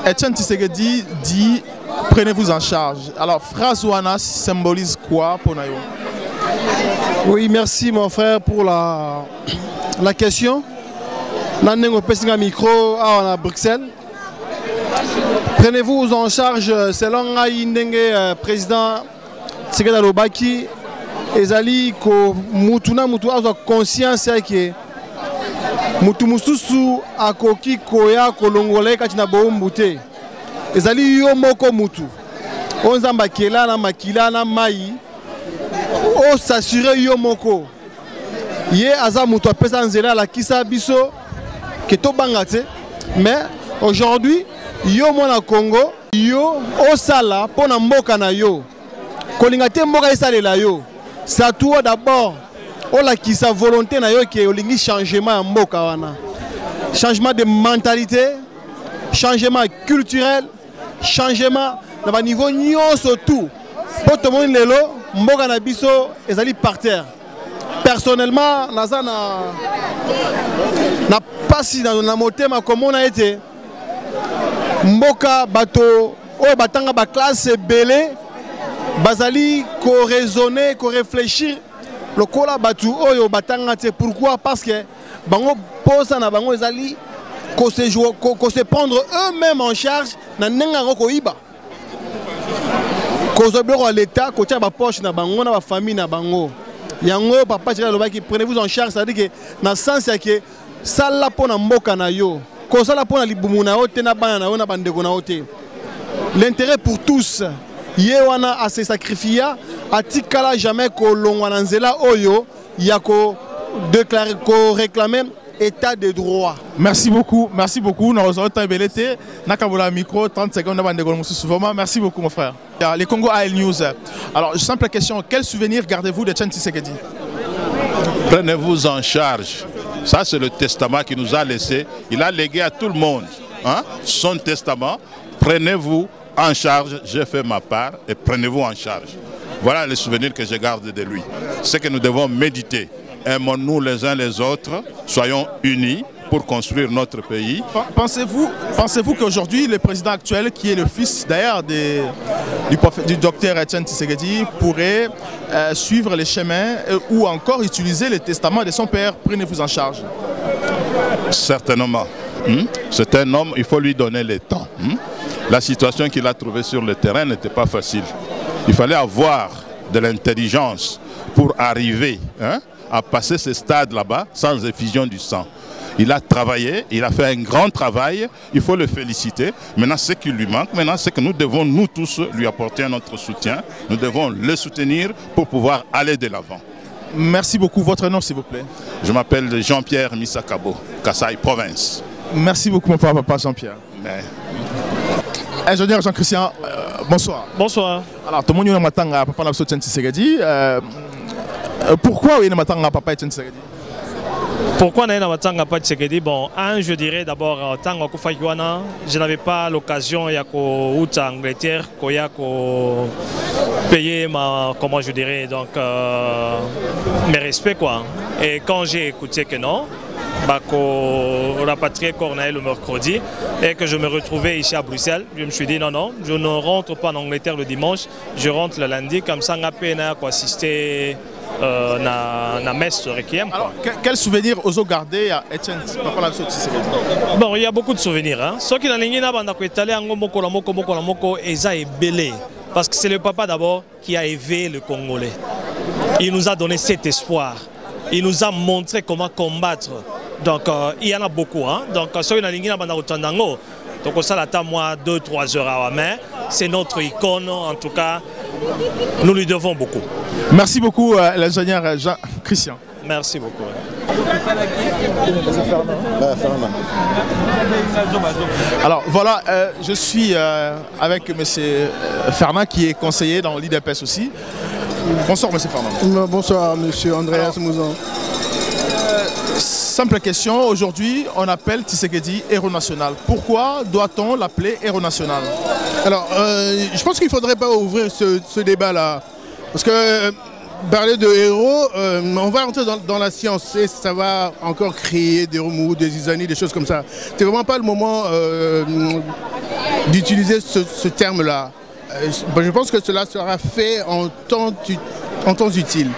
Etienne Tshisekedi dit prenez-vous en charge. Alors, phrase Ouana symbolise quoi pour Nayo? Oui, merci mon frère pour la question. Nanengo Pessinga micro à Bruxelles. Prenez-vous en charge selon Ndenge président Tshisekedi alobaki ezali ko mutuna mutu azwa conscience yake mutu mususu akoki koya kolongola kati na bombu te ezali yo moko mutu onzamba kela na makila na mai o s'assurer yo moko ye aza mutu apesa nzela la kisa biso ke to banga te mais aujourd'hui yo mona Congo yo osala pona mboka na yo kolinga te mboka esalela yo ça toi d'abord on la qui sa volonté na yo ke olingi changement ya mboka wana changement de mentalité changement culturel changement na ba niveau nyonso tout po to moni lelo mboka na biso ezali par terre personnellement naza na pasi na motema comme on a été mboka bato o batanga ba classe belé bazali ko raisonner, ko réfléchir le kola batu oyo batanga te pourquoi parce que bango posa na bango ezali ko se prendre eux-mêmes en charge na nenga ko iba ko zobero à l'état ko tia ba poche na bango na ba famille na bango yango papa tira lobaki prenez-vous en charge, ça veut dire que na sens ya que sala pona mboka na yo ko sala pona libumu na yo te na bana na yo na bandeko na yo te l'intérêt pour tous Yewana a se sacrifié a tikala jamais ko longwana nzela oyo ya ko déclarer ko réclamer état de droit. Merci beaucoup, nous avons été Nakabola micro 30 secondes avant de vraiment. Merci beaucoup mon frère. Les Congo AL News. Alors simple question, quel souvenir gardez-vous de Etienne Tshisekedi? Prenez-vous en charge. Ça c'est le testament qu'il nous a laissé. Il a légué à tout le monde son testament. Prenez-vous en charge, j'ai fait ma part et prenez-vous en charge. Voilà les souvenirs que je garde de lui. C'est que nous devons méditer. Aimons-nous les uns les autres, soyons unis pour construire notre pays. Pensez-vous qu'aujourd'hui, le président actuel, qui est le fils d'ailleurs du docteur Etienne Tshisekedi, pourrait suivre les chemins ou encore utiliser le testament de son père? Prenez-vous en charge. Certainement. C'est un homme, il faut lui donner le temps. La situation qu'il a trouvée sur le terrain n'était pas facile. Il fallait avoir de l'intelligence pour arriver à passer ce stade là-bas sans effusion du sang. Il a travaillé, il a fait un grand travail, il faut le féliciter. Maintenant, ce qui lui manque, c'est que nous devons, nous tous, lui apporter notre soutien. Nous devons le soutenir pour pouvoir aller de l'avant. Merci beaucoup. Votre nom, s'il vous plaît? Je m'appelle Jean-Pierre Misakabo, Kasaï Province. Merci beaucoup, mon papa Jean-Pierre. Ingénieur Jean-Christian Bonsoir. Bonsoir. Alors, tout le monde est matanga papa na Etienne Tshisekedi. Pourquoi oui matanga papa Etienne Tshisekedi? Pourquoi on a matanga papa Tshisekedi? Bon, je dirais d'abord tango kufakiwana, je n'avais pas l'occasion ya ko uta Angleterre ko ya ko payer ma, comment je dirais, donc mes respects quoi. Et quand j'ai écouté que non, rapatrié Corneille le mercredi et que je me retrouvais ici à Bruxelles, je me suis dit non, je ne rentre pas en Angleterre le dimanche, je rentre le lundi, comme ça on a pu assister à la messe requiem. Alors, quel souvenir aux gardés à Etienne papa Tshisekedi? Bon, il y a beaucoup de souvenirs. Ce qui est belé, parce que c'est le papa d'abord qui a éveillé le Congolais. Il nous a donné cet espoir. Il nous a montré comment combattre. Donc il y en a beaucoup. Donc ceux qui ont donc ça attend moi 2-3 heures à mais c'est notre icône en tout cas. Nous lui devons beaucoup. Merci beaucoup l'ingénieur Jean-Christian. Merci beaucoup. Alors voilà, je suis avec M. Fernand qui est conseiller dans l'IDPS aussi. Bonsoir M. Fernand. Bonsoir M. Andreas Mouzon. Simple question, aujourd'hui on appelle Tshisekedi héros national. Pourquoi doit-on l'appeler héros national? Alors je pense qu'il ne faudrait pas ouvrir ce débat-là. Parce que parler de héros, on va entrer dans la science et ça va encore créer des remous, des isanies, des choses comme ça. C'est vraiment pas le moment d'utiliser ce terme-là. Je pense que cela sera fait en temps utile.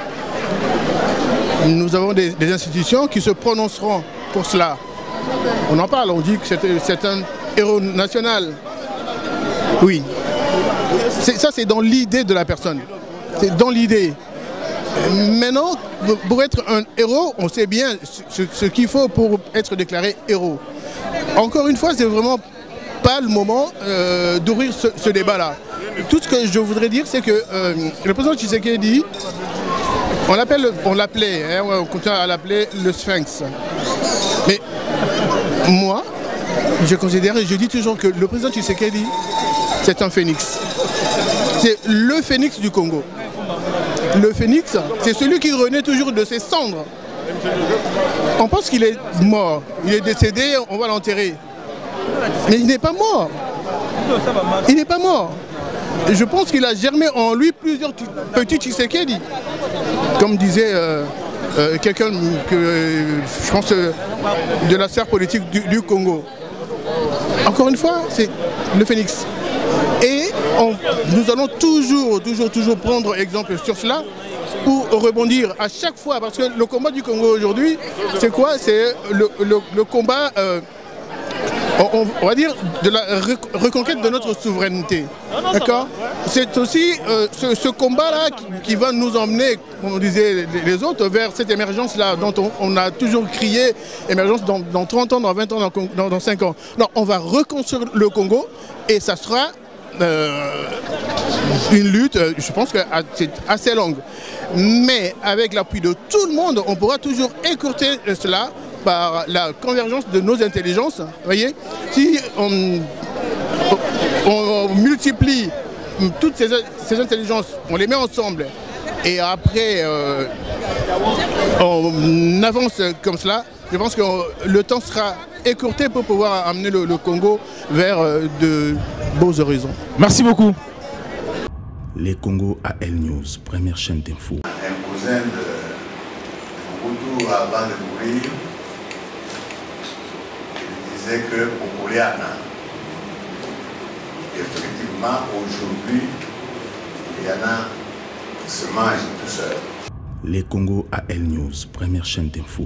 Nous avons des institutions qui se prononceront pour cela. On en parle, on dit que c'est un héros national. Oui. Ça, c'est dans l'idée de la personne. C'est dans l'idée. Maintenant, pour être un héros, on sait bien ce qu'il faut pour être déclaré héros. Encore une fois, c'est vraiment pas le moment d'ouvrir ce débat-là. Tout ce que je voudrais dire, c'est que le président Tshisekedi, on l'appelait, on continue à l'appeler le Sphinx. Mais moi, je considère et je dis toujours que le président Tshisekedi, c'est un phénix. C'est le phénix du Congo. Le phénix, c'est celui qui renaît toujours de ses cendres. On pense qu'il est mort, il est décédé, on va l'enterrer. Mais il n'est pas mort. Il n'est pas mort. Je pense qu'il a germé en lui plusieurs petits Tshisekedi. Comme disait quelqu'un que je pense de la sphère politique du Congo. Encore une fois, c'est le phénix. Et nous allons toujours prendre exemple sur cela pour rebondir à chaque fois. Parce que le combat du Congo aujourd'hui, c'est quoi? C'est le combat, on va dire, de la reconquête de notre souveraineté. D'accord? C'est aussi ce combat-là qui va nous emmener, comme disaient les autres, vers cette émergence-là dont on a toujours crié, émergence dans 30 ans, dans 20 ans, dans 5 ans. Non, on va reconstruire le Congo et ça sera une lutte, je pense que c'est assez longue. Mais avec l'appui de tout le monde, on pourra toujours écourter cela par la convergence de nos intelligences. Vous voyez, si on multiplie toutes ces intelligences, on les met ensemble et après on avance comme cela, je pense que le temps sera écourté pour pouvoir amener le Congo vers de beaux horizons. Merci beaucoup. Les Congo AL News, première chaîne d'info. Un cousin de Mobutu avant de mourir, il disait que Pokoleana, effectivement aujourd'hui, il y en a qui se mangent tout seul. Les Congo AL News, première chaîne d'info.